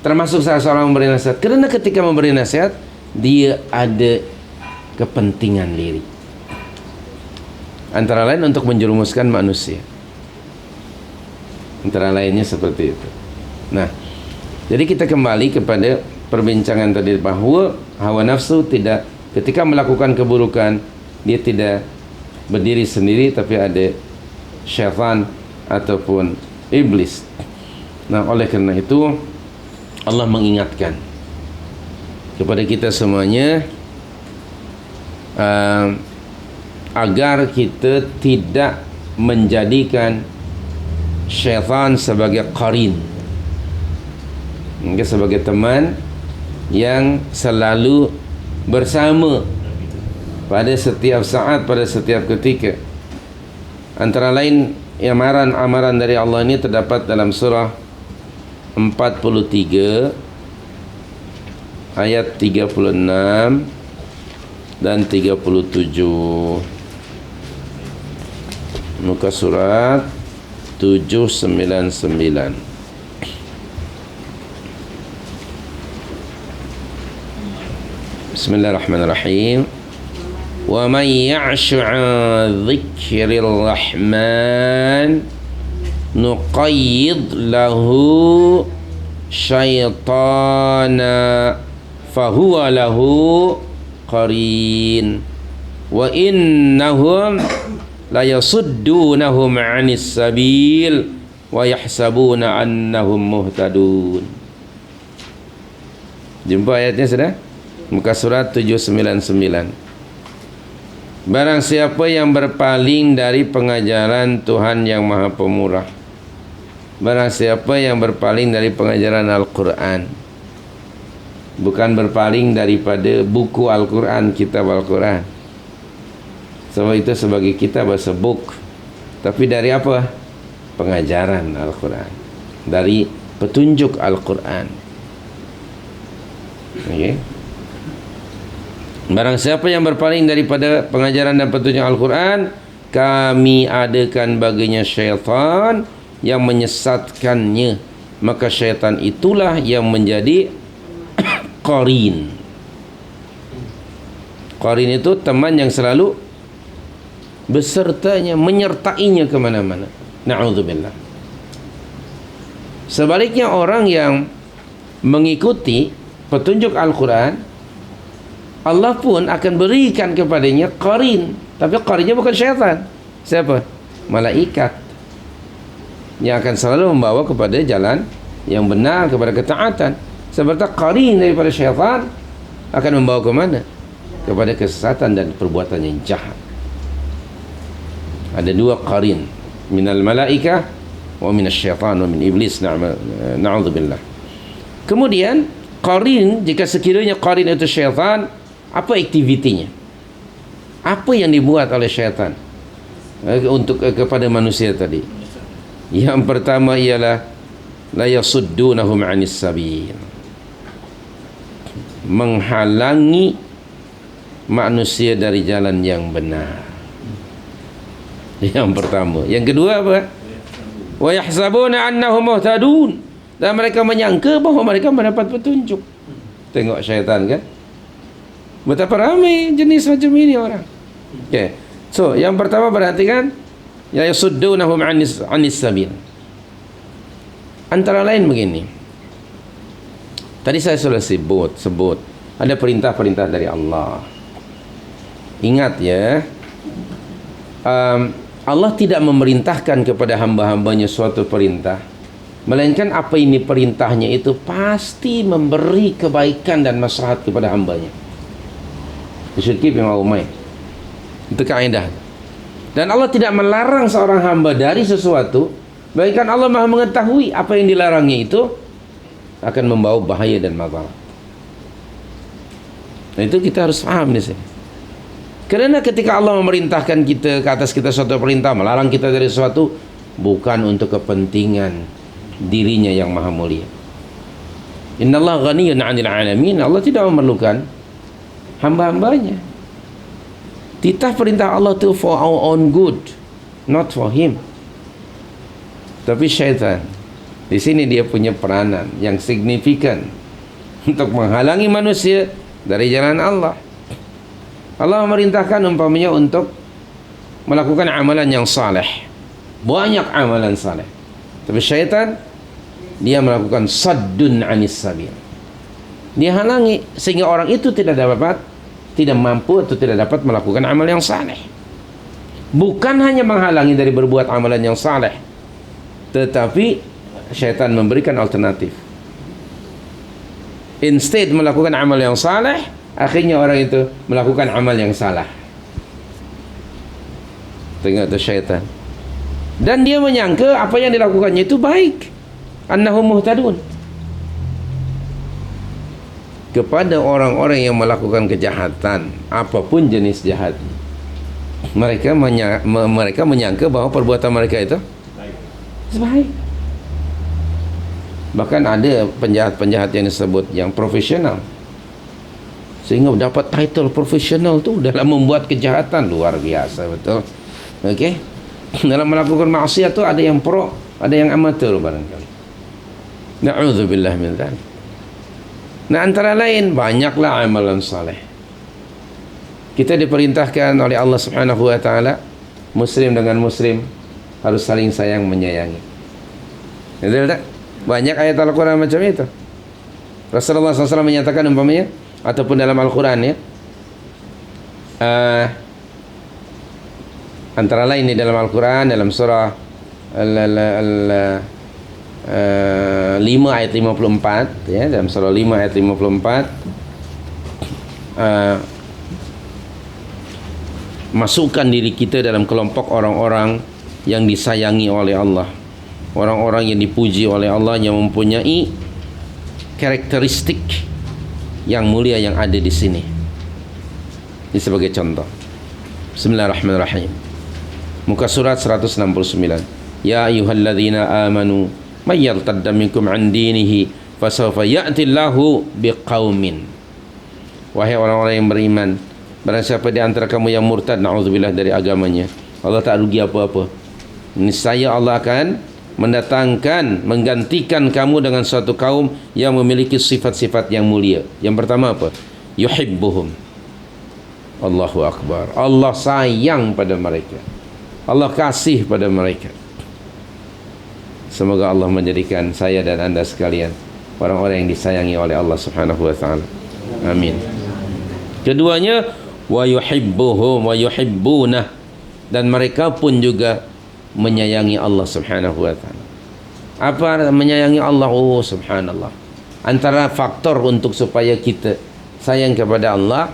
[SPEAKER 2] termasuk salah seorang memberi nasihat? Kerana ketika memberi nasihat, dia ada kepentingan diri, antara lain untuk menjerumuskan manusia, antara lainnya seperti itu. Nah, jadi kita kembali kepada perbincangan tadi, bahawa hawa nafsu tidak, ketika melakukan keburukan, dia tidak berdiri sendiri, tapi ada syaitan ataupun iblis. Nah, oleh kerana itu Allah mengingatkan kepada kita semuanya agar kita tidak menjadikan syaitan sebagai qarin, sebagai teman yang selalu bersama pada setiap saat, pada setiap ketika. Antara lain amaran dari Allah ini terdapat dalam surah 43 ayat 36 dan 37. Muka surat 799. Bismillahirrahmanirrahim. Wa man ya'shu 'an dzikril rahman nuqayyid lahu syaitana fahuwa lahu qarin wa innahum la yasuddunahum 'anis sabil wa yahsabuna annahum muhtadun. Jumpa ayatnya sudah? Muka surat 799. Barang siapa yang berpaling dari pengajaran Tuhan yang Maha Pemurah, barang siapa yang berpaling dari pengajaran Al-Quran, bukan berpaling daripada buku Al-Quran, kitab Al-Quran, sebab itu sebagai kitab bahasa book, tapi dari apa? Pengajaran Al-Quran, dari petunjuk Al-Quran. Okay. Barang siapa yang berpaling daripada pengajaran dan petunjuk Al-Quran, kami adakan baginya syaitan yang menyesatkannya, maka syaitan itulah yang menjadi qarin. Qarin itu teman yang selalu besertanya, menyertainya ke mana-mana. Na'udzubillah. Sebaliknya, orang yang mengikuti petunjuk Al-Quran, Allah pun akan berikan kepadanya qarin, tapi qarinnya bukan syaitan. Siapa? Malaikat, yang akan selalu membawa kepada jalan yang benar, kepada ketaatan. Seperti qarin daripada syaitan akan membawa ke mana? Kepada kesesatan dan perbuatan yang jahat. Ada dua qarin, minal malaikah wa minas syaitan wa min iblis. Na'udzubillah. Kemudian qarin, jika sekiranya qarin itu syaitan, Apa aktivitinya? Apa yang dibuat oleh syaitan untuk kepada manusia tadi? Yang pertama ialah la yasuddunahum 'anis sabil, menghalangi manusia dari jalan yang benar. Yang pertama. Yang kedua apa? Wa yahsabuna annahum muhtadun, dan mereka menyangka bahawa mereka mendapat petunjuk. Tengok syaitan kan, betapa ramai jenis macam ini orang. Okay. So yang pertama perhatikan, ya yasuddunahum 'anis sabil. Antara lain begini, tadi saya sudah sebut ada perintah-perintah dari Allah. Ingat ya, Allah tidak memerintahkan kepada hamba-hambanya suatu perintah, melainkan apa ini perintahnya itu pasti memberi kebaikan dan maslahat kepada hambanya. You should keep in mind. Itu kaedah. Dan Allah tidak melarang seorang hamba dari sesuatu, melainkan Allah Maha mengetahui apa yang dilarangnya itu akan membawa bahaya dan madarat. Nah, itu kita harus paham di sini. Kerana ketika Allah memerintahkan kita ke atas kita suatu perintah, melarang kita dari sesuatu, bukan untuk kepentingan dirinya yang maha mulia. Innallaha ghaniyyun 'anil 'alamin. Allah tidak memerlukan hamba-hambanya. Titah perintah Allah itu for our own good, not for him. Tapi syaitan di sini dia punya peranan yang signifikan untuk menghalangi manusia dari jalan Allah. Allah memerintahkan umpamanya untuk melakukan amalan yang saleh, banyak amalan saleh. Tapi syaitan dia melakukan saddun 'anis sabil. Dia halangi sehingga orang itu tidak mampu atau tidak dapat melakukan amal yang saleh. Bukan hanya menghalangi dari berbuat amalan yang saleh, tetapi syaitan memberikan alternatif. Instead melakukan amal yang saleh, akhirnya orang itu melakukan amal yang salah. Tengok tu syaitan. Dan dia menyangka apa yang dilakukannya itu baik. Annahum muhtadun. Kepada orang-orang yang melakukan kejahatan, apapun jenis jahat, mereka menyangka bahawa perbuatan mereka itu baik. Bahkan ada penjahat-penjahat yang disebut yang profesional, sehingga dapat title profesional tu dalam membuat kejahatan luar biasa, betul. Okey. Dalam melakukan maksiat tu ada yang pro, ada yang amatir barangkali. Na'udzubillah min dzalik. Nah, antara lain banyaklah amalan saleh. Kita diperintahkan oleh Allah Subhanahu wa taala, muslim dengan muslim harus saling sayang menyayangi. Betul tak? Banyak ayat Al-Quran macam itu. Rasulullah SAW menyatakan umpamanya, ataupun dalam Al-Quran ya, antara lain di dalam Al-Quran, dalam surah 5 ayat 54 ya, dalam surah 5 ayat 54, masukkan diri kita dalam kelompok orang-orang yang disayangi oleh Allah, orang-orang yang dipuji oleh Allah, yang mempunyai karakteristik yang mulia yang ada di sini. Ini sebagai contoh. Bismillahirrahmanirrahim. Muka surat 169. Ya ayyuhalladzina amanu may yartadda minkum an dinihi fasawfa ya'ti Allahu biqaumin. Wahai orang-orang yang beriman, barang siapa di antara kamu yang murtad, na'udzubillah, dari agamanya, Allah tak rugi apa-apa. Niscaya Allah akan mendatangkan, menggantikan kamu dengan suatu kaum yang memiliki sifat-sifat yang mulia. Yang pertama apa? Yuhibbuhum. Allahu Akbar. Allah sayang pada mereka, Allah kasih pada mereka. Semoga Allah menjadikan saya dan anda sekalian orang-orang yang disayangi oleh Allah Subhanahu wa taala. Amin. Keduanya, wa yuhibbuhum wa yuhibbunah, dan mereka pun juga menyayangi Allah Subhanahu wa taala. Apa menyayangi Allah? Oh, subhanallah. Antara faktor untuk supaya kita sayang kepada Allah,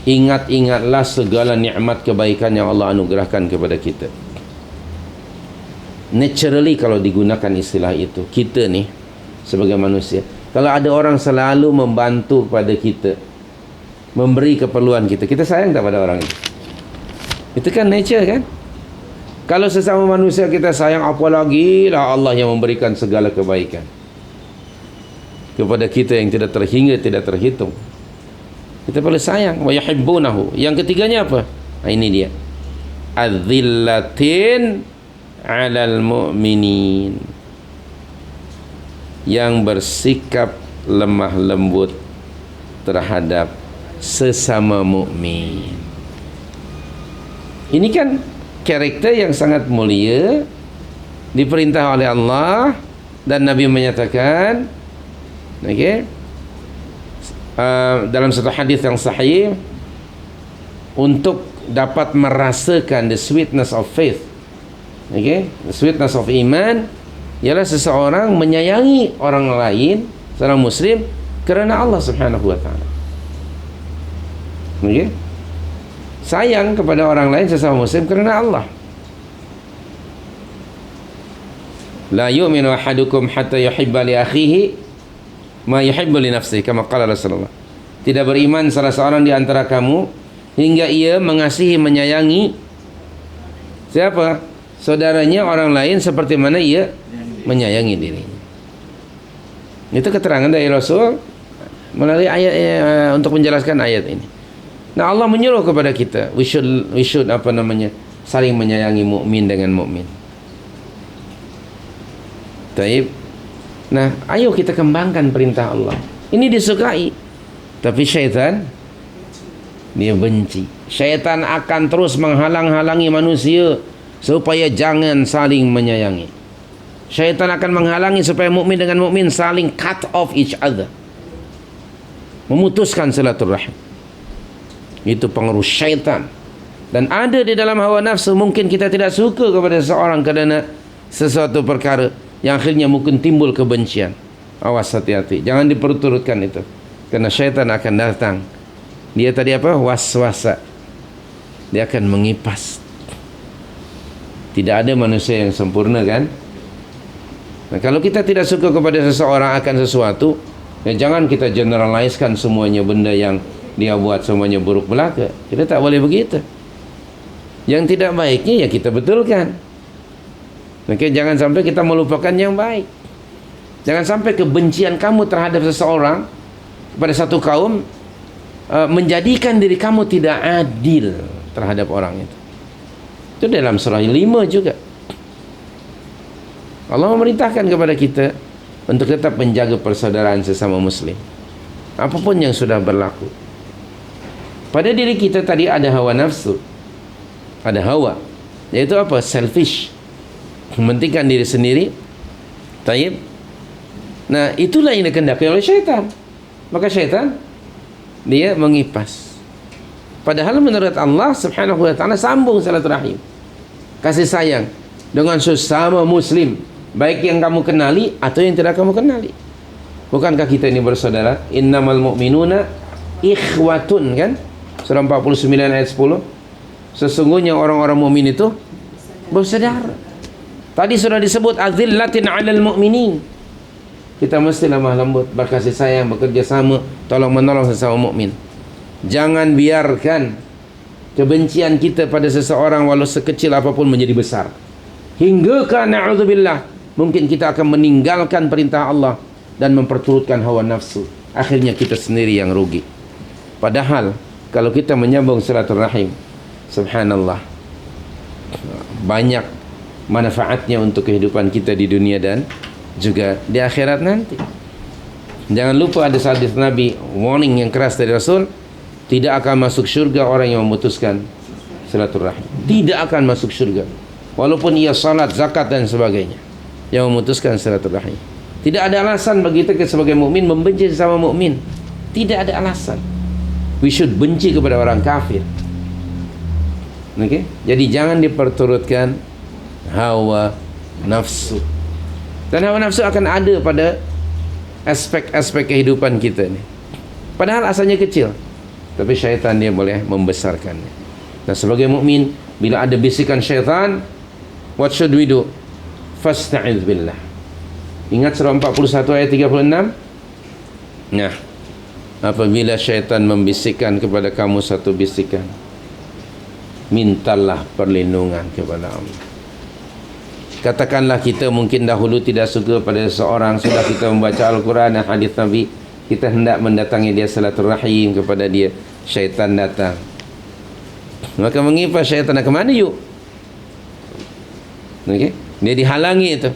[SPEAKER 2] ingat-ingatlah segala nikmat kebaikan yang Allah anugerahkan kepada kita. Naturally, kalau digunakan istilah itu, kita ni sebagai manusia, kalau ada orang selalu membantu pada kita, memberi keperluan kita. Kita sayang tak pada orang itu? Itu kan nature kan? Kalau sesama manusia kita sayang, apalagi lah Allah yang memberikan segala kebaikan kepada kita yang tidak terhingga, tidak terhitung. Kita perlu sayang. Wa yuhibbunahu. Yang ketiganya apa? Nah, ini dia. Adzillatin 'alal mu'minin. Yang bersikap lemah lembut terhadap sesama mukmin. Ini kan karakter yang sangat mulia, diperintah oleh Allah dan Nabi menyatakan, dalam satu hadis yang sahih, untuk dapat merasakan the sweetness of faith, the sweetness of iman, ialah seseorang menyayangi orang lain, seorang muslim, kerana Allah Subhanahu wa taala. Sayang kepada orang lain sesama muslim kerana Allah. La yu'minu ahadukum hatta yuhibba li akhihi ma yuhibbu li nafsihi, kama qala Rasulullah. Tidak beriman salah seorang di antara kamu hingga ia mengasihi, menyayangi siapa? Saudaranya orang lain seperti mana ia menyayangi dirinya. Itu keterangan dari Rasul melalui ayat untuk menjelaskan ayat ini. Nah, Allah menyuruh kepada kita, we should saling menyayangi mukmin dengan mukmin. Taib. Nah, ayo kita kembangkan perintah Allah. Ini disukai, tapi syaitan dia benci. Syaitan akan terus menghalang-halangi manusia supaya jangan saling menyayangi. Syaitan akan menghalangi supaya mukmin dengan mukmin saling cut off each other, memutuskan silaturahim. Itu pengaruh syaitan. Dan ada di dalam hawa nafsu, mungkin kita tidak suka kepada seseorang kerana sesuatu perkara yang akhirnya mungkin timbul kebencian. Awas, hati-hati, jangan diperturutkan itu, kerana syaitan akan datang. Dia tadi apa? Waswasa. Dia akan mengipas. Tidak ada manusia yang sempurna kan? Nah, kalau kita tidak suka kepada seseorang akan sesuatu, ya jangan kita generalizekan semuanya benda yang dia buat semuanya buruk belaka. Kita tak boleh begitu. Yang tidak baiknya ya kita betulkan. Maka jangan sampai kita melupakan yang baik. Jangan sampai kebencian kamu terhadap seseorang, kepada satu kaum, menjadikan diri kamu tidak adil terhadap orang itu. Itu dalam surah 5 juga. Allah memerintahkan kepada kita untuk tetap menjaga persaudaraan sesama muslim, apapun yang sudah berlaku. Pada diri kita tadi ada hawa nafsu, ada hawa, yaitu apa? Selfish, mementingkan diri sendiri. Taib. Nah, itulah yang dikehendaki oleh syaitan. Maka syaitan dia mengipas. Padahal menurut Allah Subhanahu wa taala sambung silaturahim, kasih sayang dengan sesama muslim, baik yang kamu kenali atau yang tidak kamu kenali. Bukankah kita ini bersaudara? Innamal mu'minuna ikhwatun, kan? Surah 49 ayat 10. Sesungguhnya orang-orang mukmin itu bersaudara. Tadi sudah disebut adzillatin 'alal mu'minin. Kita mesti lemah lembut, berkasih sayang, bekerja sama, tolong menolong sesama mukmin. Jangan biarkan kebencian kita pada seseorang walau sekecil apapun menjadi besar, hingga ka na'udzubillah mungkin kita akan meninggalkan perintah Allah dan memperturutkan hawa nafsu. Akhirnya kita sendiri yang rugi. Padahal kalau kita menyambung silaturahim, subhanallah, banyak manfaatnya untuk kehidupan kita di dunia dan juga di akhirat nanti. Jangan lupa ada hadis Nabi, warning yang keras dari Rasul, tidak akan masuk syurga orang yang memutuskan silaturahim. Tidak akan masuk syurga walaupun ia salat, zakat dan sebagainya, yang memutuskan silaturahim. Tidak ada alasan bagi kita sebagai mukmin membenci sesama mukmin. Tidak ada alasan. We should benci kepada orang kafir. Jadi jangan diperturutkan hawa nafsu. Dan hawa nafsu akan ada pada aspek-aspek kehidupan kita ni. Padahal asalnya kecil, tapi syaitan dia boleh membesarkannya. Dan sebagai mukmin, bila ada bisikan syaitan, what should we do? Fasta'iz billah. Ingat surah 41 ayat 36? Nah, apabila syaitan membisikkan kepada kamu satu bisikan, mintalah perlindungan kepada Allah. Katakanlah kita mungkin dahulu tidak suka pada seseorang, sudah kita membaca Al-Quran dan hadis Nabi, kita hendak mendatangi dia silaturahim kepada dia, syaitan datang. Maka mengapa syaitan nak ke mana yuk? Okey, dia dihalangi itu.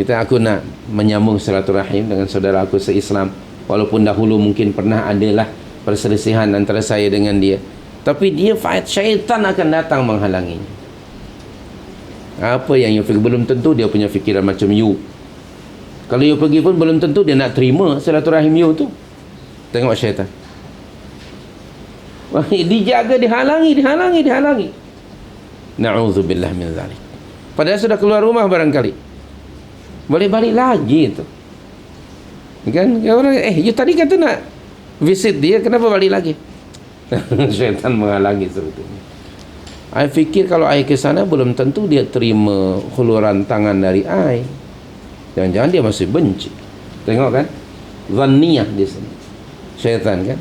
[SPEAKER 2] Aku nak menyambung silaturahim dengan saudara aku se-Islam, walaupun dahulu mungkin pernah adalah perselisihan antara saya dengan dia, tapi dia fight, syaitan akan datang menghalanginya. Apa yang you fikir, belum tentu dia punya fikiran macam you. Kalau you pergi pun belum tentu dia nak terima silaturahim you tu. Tengok syaitan, dijaga, dihalangi. Na'udzubillah min zalik. Padahal sudah keluar rumah barangkali, boleh balik lagi tu. Kan orang, you tadi kata nak visit dia, kenapa balik lagi? Syaitan menghalangi sebetulnya. I fikir kalau I ke sana belum tentu dia terima huluran tangan dari I. Jangan-jangan dia masih benci. Tengok kan, zanniyah di sini syaitan kan.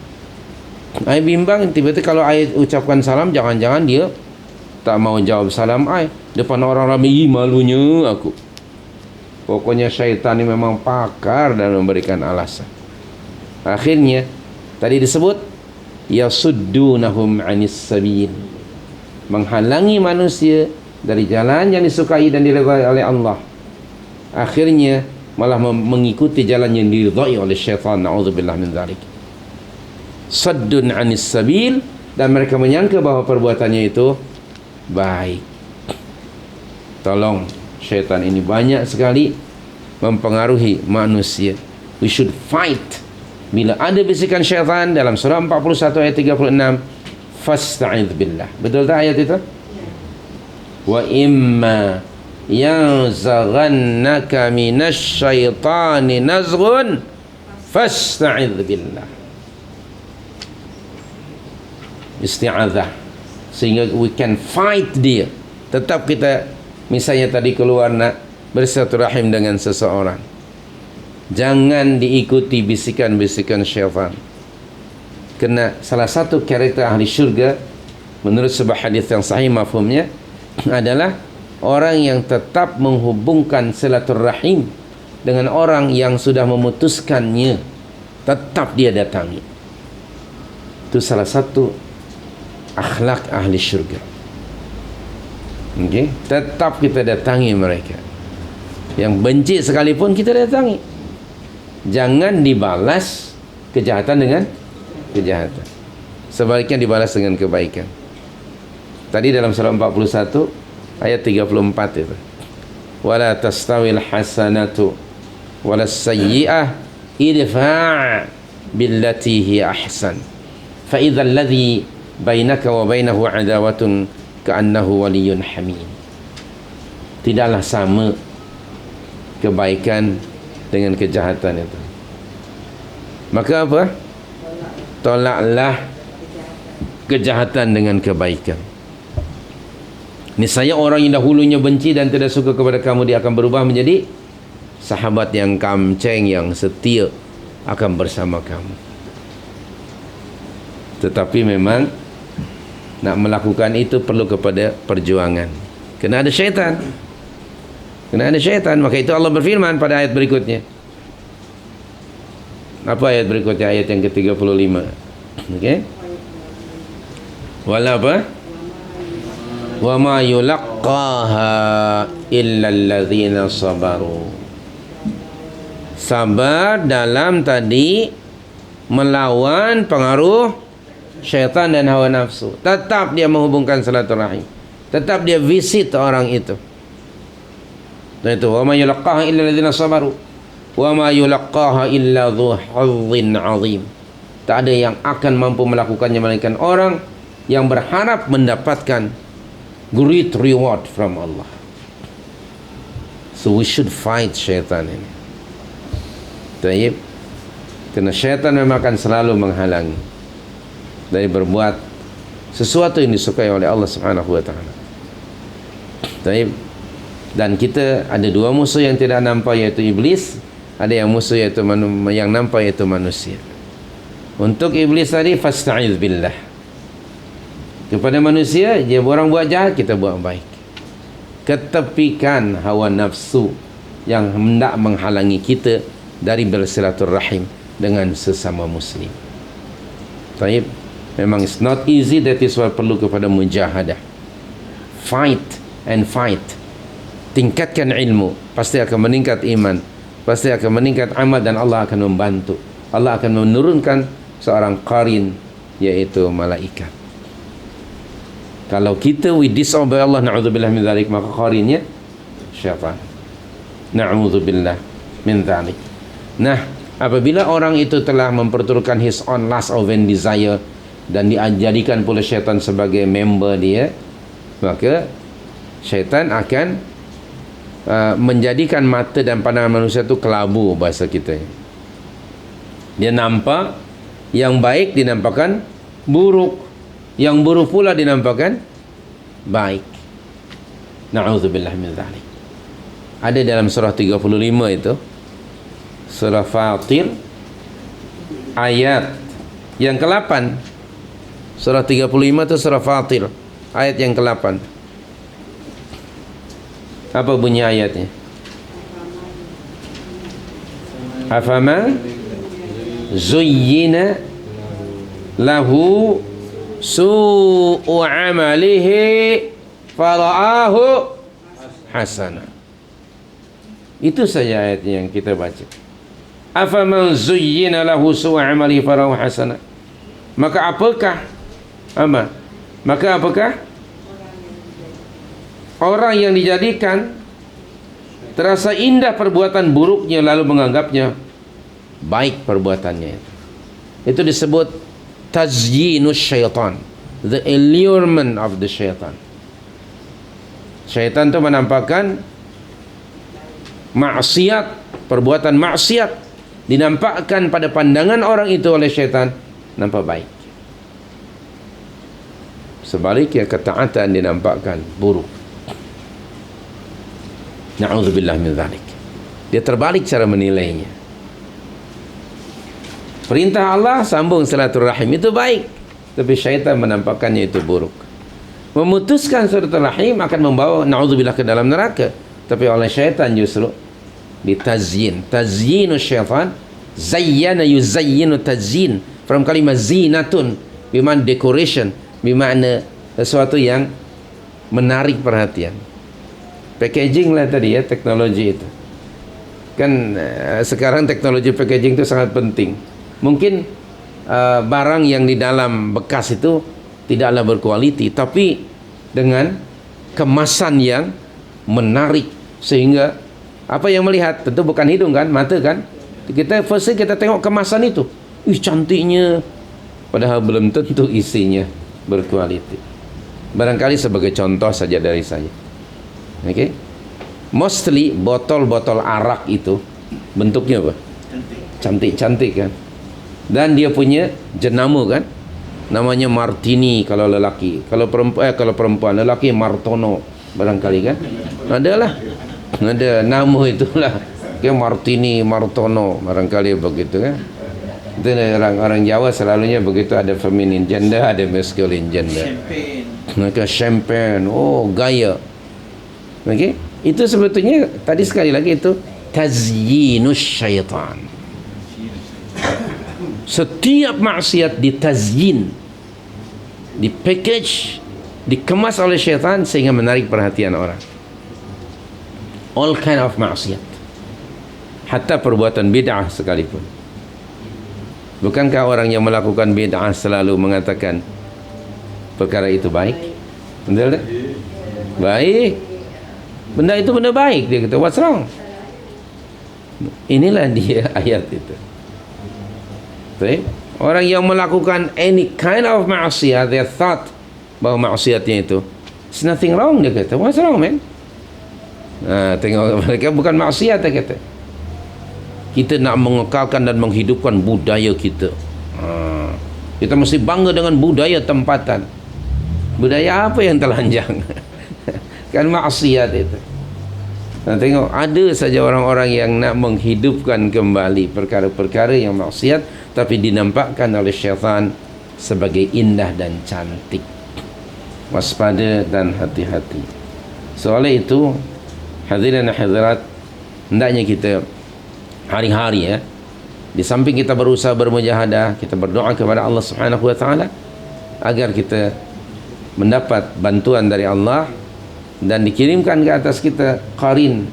[SPEAKER 2] I bimbang, tiba-tiba kalau I ucapkan salam, jangan-jangan dia tak mau jawab salam I depan orang ramai. Malunya aku. Pokoknya syaitan ini memang pakar dalam memberikan alasan. Akhirnya tadi disebut yasuddunahum anis sabil, menghalangi manusia dari jalan yang disukai dan diridhai oleh Allah. Akhirnya malah mengikuti jalan yang diridhai oleh syaitan. Na'udzubillah min dzalik. Saddun anis sabil, dan mereka menyangka bahawa perbuatannya itu baik. Tolong, syaitan ini banyak sekali mempengaruhi manusia. We should fight. Bila ada bisikan syaitan dalam surah 41 ayat 36, fasta'idz billah. Betul tak ayat itu? Wa imma yanzaghannaka minasyaitani nazghun fasta'idz billah. Isti'adzah, sehingga we can fight dia. Tetap kita, misalnya tadi keluar nak bersilaturahim dengan seseorang, jangan diikuti bisikan-bisikan syaitan. Kerana salah satu karakter ahli syurga menurut sebuah hadis yang sahih mafhumnya adalah orang yang tetap menghubungkan silaturahim dengan orang yang sudah memutuskannya, tetap dia datangi. Itu salah satu akhlak ahli syurga. Okay? Tetap kita datangi mereka. Yang benci sekalipun kita datangi. Jangan dibalas kejahatan dengan kejahatan, sebaliknya dibalas dengan kebaikan. Tadi dalam surah 41 ayat 34 itu, wala tastawil hasanatu walas sayyi'ah idfa' billati hi ahsan fa idzal ladzi bainaka wa bainahu adawatun ka'annahu waliyyun hamim. Tidaklah sama kebaikan dengan kejahatan itu. Maka apa? Tolaklah kejahatan dengan kebaikan. Niscaya orang yang dahulunya benci dan tidak suka kepada kamu, dia akan berubah menjadi sahabat yang kamceng, yang setia, akan bersama kamu. Tetapi memang nak melakukan itu perlu kepada perjuangan. Kena ada syaitan. Maka itu Allah berfirman pada ayat berikutnya. Apa ayat berikutnya? Ayat yang ke-35. Okey. Wala apa? Wa ma yulaqqaha illa allazina sabaru. Sabar dalam tadi melawan pengaruh syaitan dan hawa nafsu. Tetap dia menghubungkan silaturahim. Tetap dia visit orang itu. Dan itu wa ma yulaqqaha illa allazina sabaru. Wa ma yulaqqaha illa dzu hazzin 'azim. Tak ada yang akan mampu melakukannya melainkan orang yang berharap mendapatkan great reward from Allah. So we should fight syaitan ini. Taib. Kerana syaitan memang akan selalu menghalangi dari berbuat sesuatu yang disukai oleh Allah Subhanahu wa taala. Taib. Dan kita ada dua musuh yang tidak nampak, yaitu iblis. Ada yang musuh yang nampak, yaitu manusia. Untuk iblis tadi, fasta'iz billah. Kepada manusia, dia orang buat jahat, kita buat baik. Ketepikan hawa nafsu yang hendak menghalangi kita dari bersilaturahim dengan sesama muslim. Taib, memang it's not easy, that is why perlu kepada mujahadah. Fight and fight. Tingkatkan ilmu, pasti akan meningkat iman, pasti akan meningkat amal, dan Allah akan membantu. Allah akan menurunkan seorang qarin, yaitu malaikat. Kalau kita we disobey Allah, na'udzubillah min dzalik, maka qarinnya syaitan. Na'udzubillah min dzalik. Nah, apabila orang itu telah memperturutkan his own lust or vain desire dan dijadikan pula syaitan sebagai member dia, maka syaitan akan menjadikan mata dan pandangan manusia itu kelabu, bahasa kita. Dia nampak yang baik dinampakkan buruk, yang buruk pula dinampakkan baik. Na'udzubillah min dzalik. Ada dalam surah 35 itu, surah Fatir, ayat yang ke-8. Surah 35 itu surah Fatir, ayat yang ke-8. Apa bunyi ayatnya? Afama zuyyina lahu su'u amalihi fara'ahu hasana. Itu saja ayatnya yang kita baca. Afaman zuyyina lahu su'u amalihi fara'ahu hasana. Maka apakah orang yang dijadikan terasa indah perbuatan buruknya lalu menganggapnya baik perbuatannya, itu disebut tazyinus syaitan, the allurement of the syaitan. Syaitan itu menampakkan maksiat, perbuatan maksiat dinampakkan pada pandangan orang itu oleh syaitan nampak baik. Sebaliknya ketaatan dinampakkan buruk. Na'udzubillah min dzalik. Dia terbalik cara menilainya. Perintah Allah sambung silaturahim itu baik, tapi syaitan menampakkannya itu buruk. Memutuskan silaturahim akan membawa na'udzubillah ke dalam neraka, tapi oleh syaitan justru ditazyin. Tazyinu syaitan, zayyana yuzayyinu tazyin, from kalimah zinatun, bermakna decoration, bermakna sesuatu yang menarik perhatian. Packaging lah tadi ya, teknologi itu kan. Sekarang teknologi packaging itu sangat penting. Mungkin barang yang di dalam bekas itu tidaklah berkualiti, tapi dengan kemasan yang menarik, sehingga apa yang melihat tentu bukan hidung kan, mata kan. Kita first kita tengok kemasan itu, cantiknya, padahal belum tentu isinya berkualiti. Barangkali sebagai contoh saja dari saya. Okay. Mostly botol-botol arak itu bentuknya apa? Cantik-cantik kan. Dan dia punya jenama kan, namanya Martini kalau lelaki. Kalau perempuan lelaki Martono barangkali kan. Adalah ada nama itulah. Okay, Martini, Martono barangkali begitu kan. Itu orang Jawa selalunya begitu, ada feminine gender, ada masculine gender. Maka champagne, gaya. Okey, itu sebetulnya tadi sekali lagi itu tazyinus syaitan. Setiap maksiat ditazyin, dipackage, dikemas oleh syaitan sehingga menarik perhatian orang. All kind of maksiat, hatta perbuatan bid'ah sekalipun. Bukankah orang yang melakukan bid'ah selalu mengatakan perkara itu baik? Betul tak? Baik. Benda itu benda baik, dia kata. What's wrong? Inilah dia ayat itu. Baik. Orang yang melakukan any kind of maksiat, they thought bahawa maksiatnya itu there's nothing wrong, dia kata. What's wrong, man? Tengok mereka bukan maksiat, dia kata. Kita nak mengekalkan dan menghidupkan budaya kita. Kita mesti bangga dengan budaya tempatan. Budaya apa yang telanjang? Kan maksiat itu. Tengok, ada saja orang-orang yang nak menghidupkan kembali perkara-perkara yang maksiat, tapi dinampakkan oleh syaitan sebagai indah dan cantik. Waspada dan hati-hati. Soalnya itu, hadirin dan hadirat, hendaknya kita hari-hari di samping kita berusaha bermujahadah, kita berdoa kepada Allah Subhanahu wa taala agar kita mendapat bantuan dari Allah dan dikirimkan ke atas kita qarin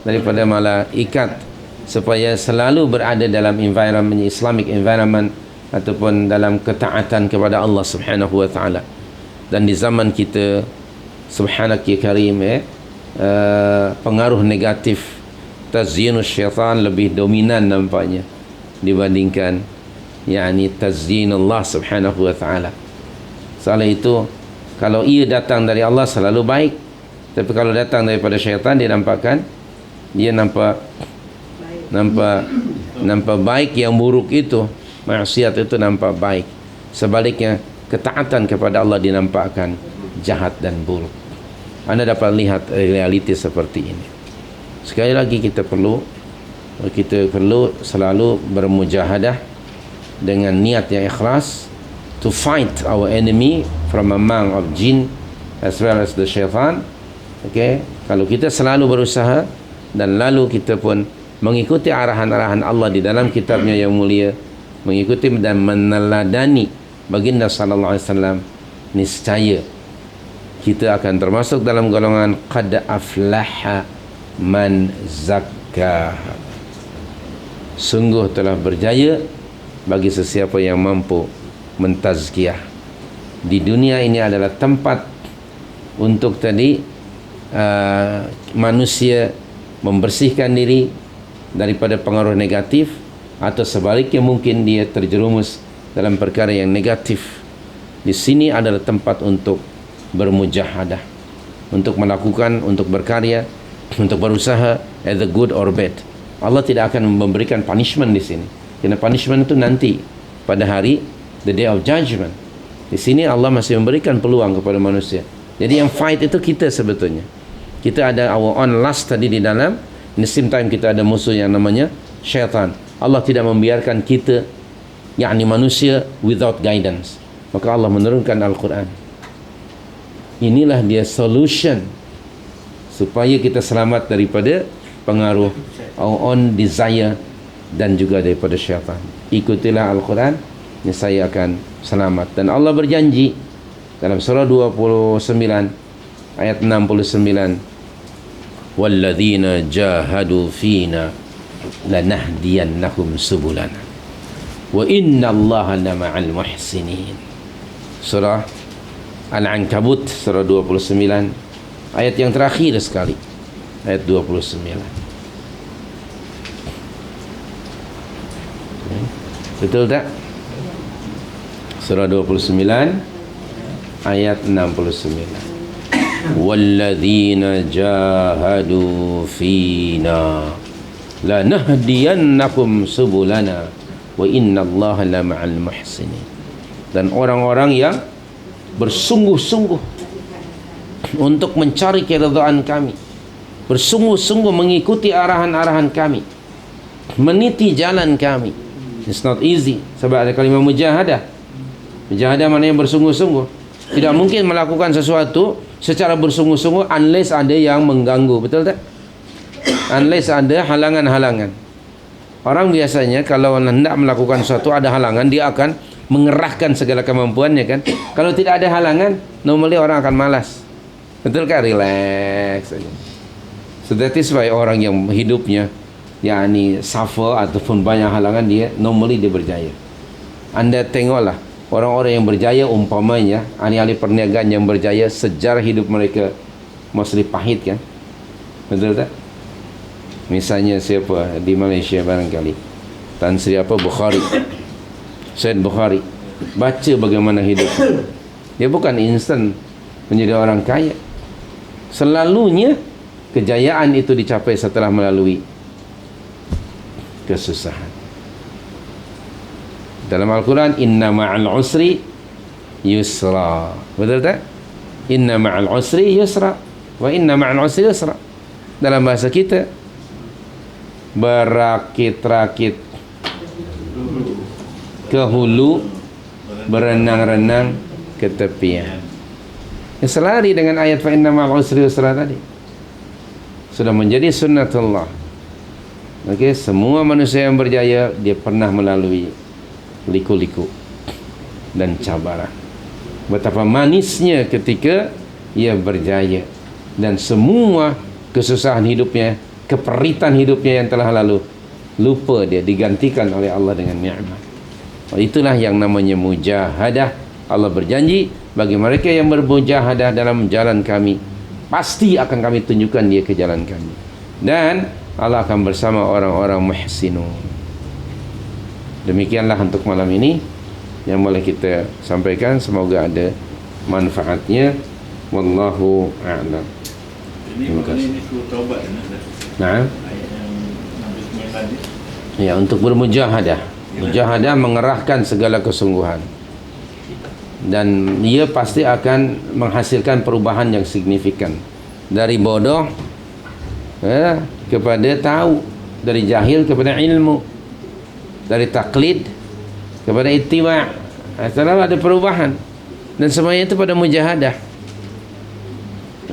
[SPEAKER 2] daripada malaikat supaya selalu berada dalam environment Islamic environment ataupun dalam ketaatan kepada Allah Subhanahu wa taala. Dan di zaman kita, subhanak ya karim, pengaruh negatif tazyinus syaitan lebih dominan nampaknya dibandingkan tazyin Allah Subhanahu wa taala. Soal itu, kalau ia datang dari Allah selalu baik, tapi kalau datang daripada syaitan dia nampak baik, yang buruk itu, maksiat itu nampak baik. Sebaliknya, ketaatan kepada Allah dinampakkan jahat dan buruk. Anda dapat lihat realiti seperti ini. Sekali lagi kita perlu selalu bermujahadah dengan niat yang ikhlas to fight our enemy from among of jin as well as the syaitan. Okay? Kalau kita selalu berusaha dan lalu kita pun mengikuti arahan-arahan Allah di dalam kitabnya yang mulia, mengikuti dan meneladani baginda sallallahu alaihi wasallam, niscaya kita akan termasuk dalam golongan qad aflaha man zakkaha. Sungguh telah berjaya bagi sesiapa yang mampu mentazkiyah. Di dunia ini adalah tempat untuk manusia membersihkan diri daripada pengaruh negatif, atau sebaliknya mungkin dia terjerumus dalam perkara yang negatif. Di sini adalah tempat untuk bermujahadah, untuk melakukan, untuk berkarya, untuk berusaha, either good or bad. Allah tidak akan memberikan punishment di sini, karena punishment itu nanti pada hari the day of judgment. Di sini Allah masih memberikan peluang kepada manusia. Jadi yang fight itu kita sebetulnya. Kita ada our own lust tadi di dalam. In the same time kita ada musuh yang namanya syaitan. Allah tidak membiarkan kita, manusia without guidance. Maka Allah menurunkan Al-Quran. Inilah dia solution supaya kita selamat daripada pengaruh our own desire dan juga daripada syaitan. Ikutilah Al-Quran, niscaya akan selamat. Dan Allah berjanji dalam surah 29 ayat 69, walladzina jahadu fina lanahdiyannahum subulana wa innallaha lama'al muhsinin. Surah Al-Ankabut surah 29 ayat yang terakhir sekali, ayat 29. Betul tak? Surah 29 ayat 69. Walladzina jahadu fina lanahdiyannakum subulana wa innallaha lama'al muhsinin. Dan orang-orang yang bersungguh-sungguh untuk mencari keridhaan kami, bersungguh-sungguh mengikuti arahan-arahan kami, meniti jalan kami. It's not easy. Sebab ada kalimah mujahadah. Mujahadah maknanya bersungguh-sungguh. Tidak mungkin melakukan sesuatu secara bersungguh-sungguh unless ada yang mengganggu. Betul tak? Unless ada halangan-halangan. Orang biasanya kalau hendak melakukan sesuatu ada halangan, dia akan mengerahkan segala kemampuannya kan. Kalau tidak ada halangan, normally orang akan malas. Betul kan? Relax saja. So that is why orang yang hidupnya suffer ataupun banyak halangan, dia normally dia berjaya. Anda tengoklah orang-orang yang berjaya, umpamanya ahli-ahli perniagaan yang berjaya, sejarah hidup mereka mostly pahit kan. Betul tak? Misalnya siapa di Malaysia barangkali, Tan Sri Bukhari, Syed Bukhari. Baca bagaimana hidup dia. Bukan instan menjadi orang kaya. Selalunya kejayaan itu dicapai setelah melalui kesusahan. Dalam Al-Quran, inna ma'al usri yusra. Betul tak? Inna ma'al usri yusra wa inna ma'al usri yusra. Dalam bahasa kita, berakit-rakit ke hulu, berenang-renang ke tepian. Selari dengan ayat fa inna ma'al usri yusra tadi. Sudah menjadi sunnatullah. Okey, semua manusia yang berjaya dia pernah melalui liku-liku dan cabaran. Betapa manisnya ketika ia berjaya, dan semua kesusahan hidupnya, keperitan hidupnya yang telah lalu, lupa dia, digantikan oleh Allah dengan nikmat. Itulah yang namanya mujahadah. Allah berjanji bagi mereka yang bermujahadah dalam jalan kami, pasti akan kami tunjukkan dia ke jalan kami, dan Allah akan bersama orang-orang muhsinun. Demikianlah untuk malam ini yang boleh kita sampaikan. Semoga ada manfaatnya. Wallahu a'lam. Terima kasih. Nah, ya, untuk bermujahadah. Mujahadah mengerahkan segala kesungguhan, dan ia pasti akan menghasilkan perubahan yang signifikan, dari bodoh kepada tahu, dari jahil kepada ilmu, dari taklid kepada ittiba'. Selalu ada perubahan, dan semuanya itu pada mujahadah.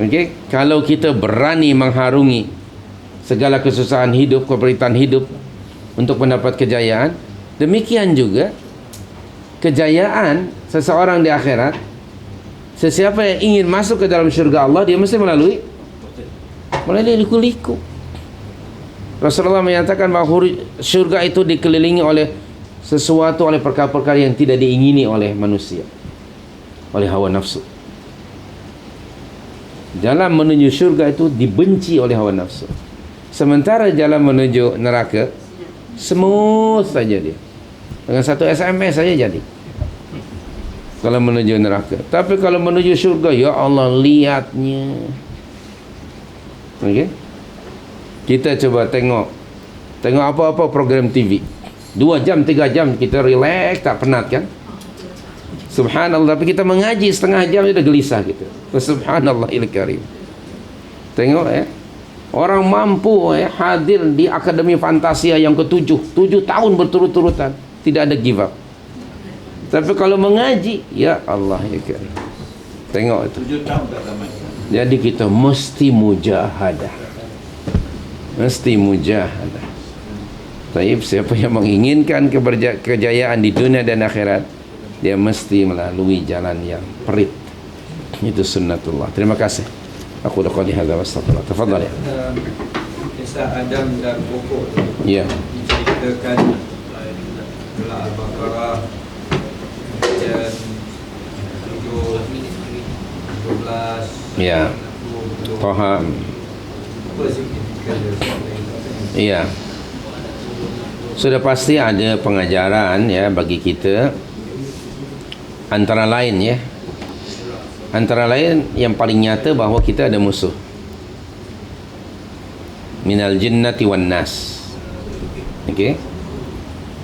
[SPEAKER 2] Okey, kalau kita berani mengharungi segala kesusahan hidup, keperitan hidup untuk mendapat kejayaan, demikian juga kejayaan seseorang di akhirat. Sesiapa yang ingin masuk ke dalam syurga Allah, dia mesti melalui liku-liku. Rasulullah menyatakan bahawa syurga itu dikelilingi oleh sesuatu, oleh perkara-perkara yang tidak diingini oleh manusia, oleh hawa nafsu. Jalan menuju syurga itu dibenci oleh hawa nafsu. Sementara jalan menuju neraka smooth saja dia, dengan satu SMS saja jadi kalau menuju neraka. Tapi kalau menuju syurga, ya Allah, lihatnya. Okey, kita coba tengok apa-apa program TV 2 jam 3 jam kita relax, tak penat kan? Subhanallah. Tapi kita mengaji setengah jam sudah gelisah kita. Subhanallahil karim. Tengok orang mampu hadir di Akademi Fantasia yang ke-7 tahun berturut-turutan, tidak ada give up. Tapi kalau mengaji, ya Allah ya karim, tengok itu 7 tahun tak tamat. Jadi kita mesti mujahadah, mesti mujahadah. Taib, siapa yang menginginkan kejayaan di dunia dan akhirat, dia mesti melalui jalan yang perit. Itu sunnatullah. Terima kasih. Aku dah qali hadza wa astagfirullah. Tafadhal ya.
[SPEAKER 3] Kisah Adam dan pokok.
[SPEAKER 2] Ya.
[SPEAKER 3] Diceritakan dalam Al-Baqarah dan 12.
[SPEAKER 2] Ya. Faham.
[SPEAKER 3] Apa signifikan dia?
[SPEAKER 2] Iya. Sudah pasti ada pengajaran ya bagi kita. Antara lain yang paling nyata bahawa kita ada musuh. Minal jinnati wan nas. Okey.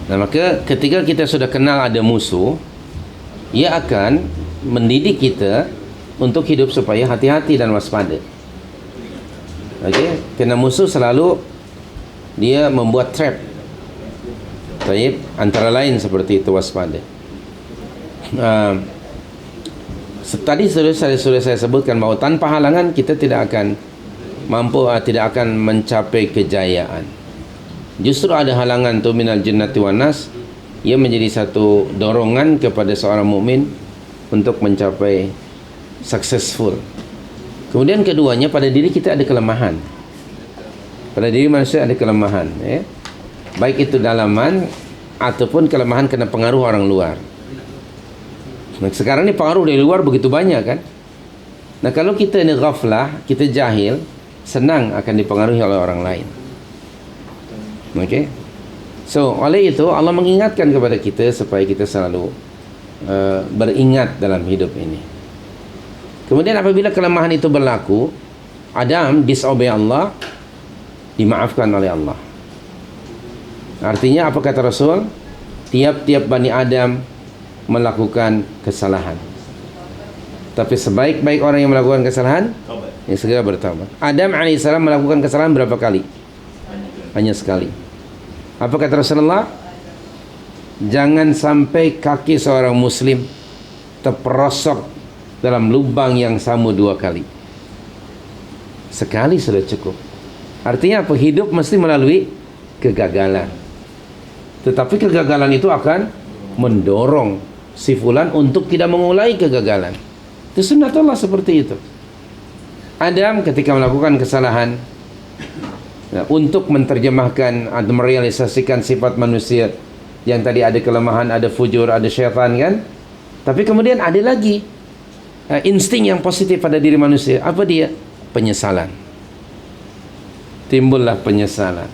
[SPEAKER 2] Nah, maka ketika kita sudah kenal ada musuh, ia akan mendidik kita untuk hidup supaya hati-hati dan waspada. Okey, kerana musuh selalu dia membuat trap. Baik, antara lain seperti itu waspada. Tadi sudah saya sebutkan bahawa tanpa halangan kita tidak akan mampu, tidak akan mencapai kejayaan. Justru ada halangan tu minal jinnati wan nas, ia menjadi satu dorongan kepada seorang mukmin untuk mencapai successful. Kemudian keduanya, pada diri kita ada kelemahan. Pada diri manusia ada kelemahan, baik itu dalaman ataupun kelemahan kena pengaruh orang luar. Nah, sekarang ni pengaruh dari luar begitu banyak kan. Nah, kalau kita ni ghaflah, kita jahil, senang akan dipengaruhi oleh orang lain. Okey. So, oleh itu Allah mengingatkan kepada kita supaya kita selalu beringat dalam hidup ini. Kemudian apabila kelemahan itu berlaku, Adam disobey Allah, dimaafkan oleh Allah. Artinya apa kata Rasul? Tiap-tiap Bani Adam melakukan kesalahan, tapi sebaik-baik orang yang melakukan kesalahan yang segera bertaubat. Adam AS melakukan kesalahan berapa kali? Hanya sekali. Apa kata Rasulullah? jangan sampai kaki seorang muslim terperosok dalam lubang yang sama 2 kali. Sekali sudah cukup. Artinya apa? Hidup mesti melalui kegagalan. Tetapi kegagalan itu akan mendorong si fulan untuk tidak mengulangi kegagalan. Itu sunnatullah seperti itu. Adam ketika melakukan kesalahan, untuk menerjemahkan atau merealisasikan sifat manusia yang tadi ada kelemahan, ada fujur, ada syaitan kan. Tapi kemudian ada lagi insting yang positif pada diri manusia. Apa dia? Penyesalan. Timbullah penyesalan.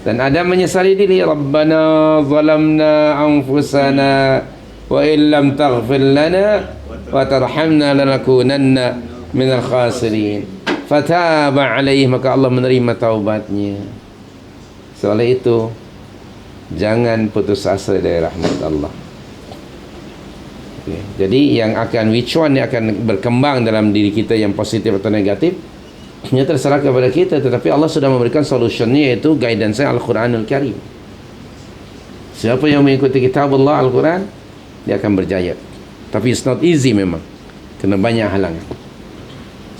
[SPEAKER 2] Dan Adam menyesali diri, Rabbana zalamna anfusana wa illam taghfir lana wa tarhamna lanakunanna minal khasirin. Fataba alaih, maka Allah menerima taubatnya. Oleh itu, jangan putus asa dari rahmat Allah. Okay. Jadi yang akan, which one yang akan berkembang dalam diri kita, yang positif atau negatif, ini terserah kepada kita. Tetapi Allah sudah memberikan solutionnya, yaitu guidance Al-Quranul Karim. Siapa yang mengikuti kitab Allah Al-Quran, dia akan berjaya. Tapi it's not easy memang, kena banyak halangan.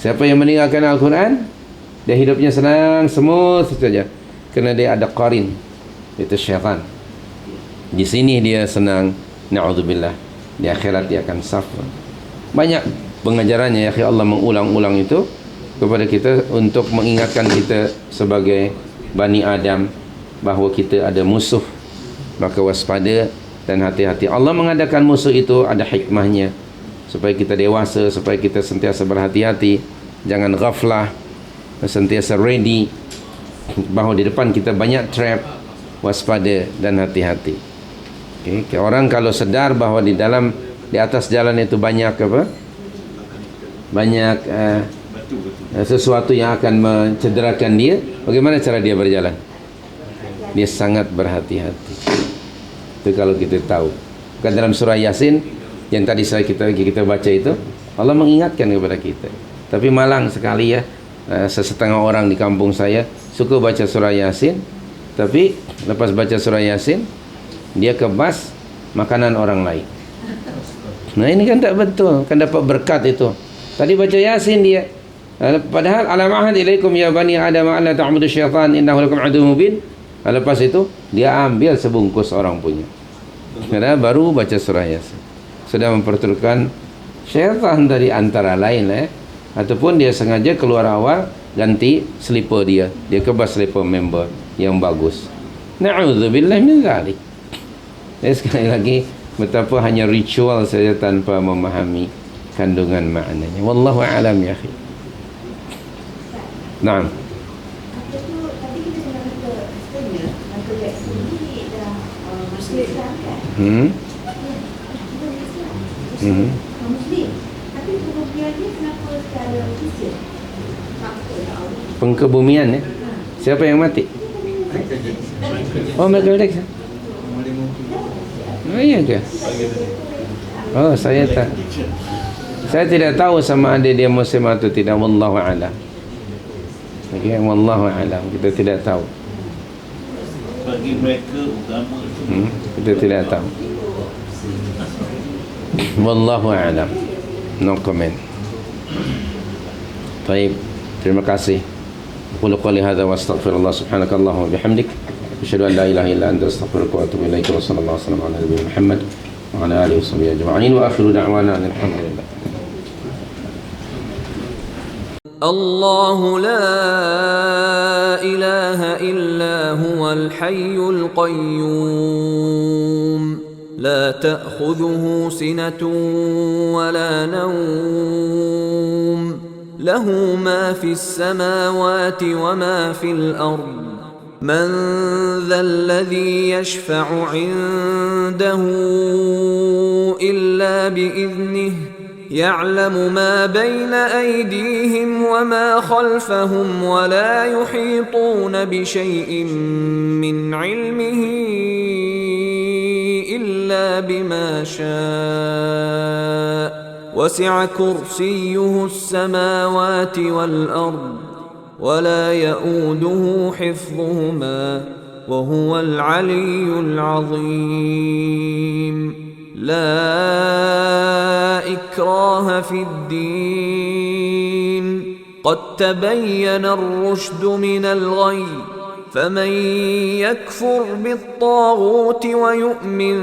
[SPEAKER 2] Siapa yang meninggalkan Al-Quran, dia hidupnya senang, smooth saja, kerana dia ada qarin, itu syaitan. Di sini dia senang, na'udzubillah. Di akhirat dia akan suffer. Banyak pengajarannya, ya Allah mengulang-ulang itu kepada kita untuk mengingatkan kita sebagai Bani Adam bahawa kita ada musuh. Maka waspada dan hati-hati. Allah mengadakan musuh itu ada hikmahnya, supaya kita dewasa, supaya kita sentiasa berhati-hati, jangan ghaflah, sentiasa ready bahawa di depan kita banyak trap. Waspada dan hati-hati. Okay. Orang kalau sedar bahawa di atas jalan itu banyak apa? Banyak sesuatu yang akan mencederakan dia, bagaimana cara dia berjalan? Dia sangat berhati-hati. Itu kalau kita tahu. Kan dalam surah Yasin yang tadi kita baca itu, Allah mengingatkan kepada kita. Tapi malang sekali ya, sesetengah orang di kampung saya suka baca surah Yasin, tapi lepas baca surah Yasin, dia kebas makanan orang lain. Nah ini kan tak betul, kan dapat berkat itu. Tadi baca Yasin dia, padahal alam ahad ilaikum ya bani adam alla ta'budu syaitan innahu lakum aduwwun mubin. Lepas itu dia ambil sebungkus orang punya. Karena baru baca surah Yasin, sudah memperturutkan syaitan dari antara lain ataupun dia sengaja keluar awal, ganti slipper dia kebas slipper member yang bagus. Na'udzubillah min dzalik. Sekali lagi, betapa hanya ritual saja tanpa memahami kandungan maknanya. Wallahu a'lam ya akhi. Naam. Pengkebumian ya. Siapa yang mati? Oh, Michael Jackson. Oh iya ke? Oh, saya tidak tahu sama ada dia muslim atau tidak. Wallahu a'lam. Okay, wallahu a'lam. Kita tidak tahu.
[SPEAKER 4] Bagi mereka agama
[SPEAKER 2] kita tidak tahu. Wallahu a'lam. No comment. Baik, terima kasih. Qul qali hadza wa astaghfirullah subhanakallahumma wa bihamdik asyhadu an la ilaha illa anta astaghfiruka wa atubu ilaik. Wa sallallahu alaihi wasallam ala nabiyyina Muhammad wa ala alihi washabbihi ajma'in wa akhiru da'wana alhamdulillah.
[SPEAKER 1] الله لا إله إلا هو الحي القيوم لا تأخذه سنة ولا نوم له ما في السماوات وما في الأرض من ذا الذي يشفع عنده إلا بإذنه يعلم ما بين أيديهم وما خلفهم ولا يحيطون بشيء من علمه إلا بما شاء وسع كرسيه السماوات والأرض ولا يؤوده حفظهما وهو العلي العظيم. لا إكراه في الدين، قد تبين الرشد من الغي، فمن يكفر بالطاغوت ويؤمن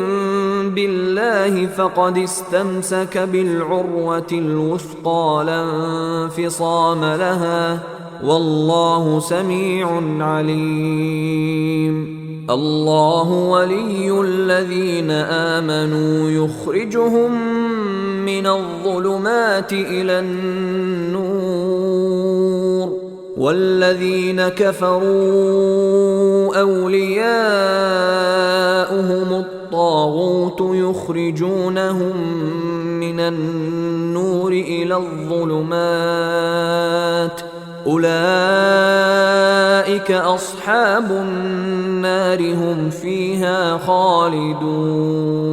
[SPEAKER 1] بالله فقد استمسك بالعروة الوثقى لا انفصام لها، والله سميع عليم. الله ولي الذين آمنوا يخرجهم من الظلمات إلى النور، والذين كفروا أولياؤهم الطاغوت يخرجونهم من النور إلى الظلمات، أولئك أصحاب النار هم فيها خالدون.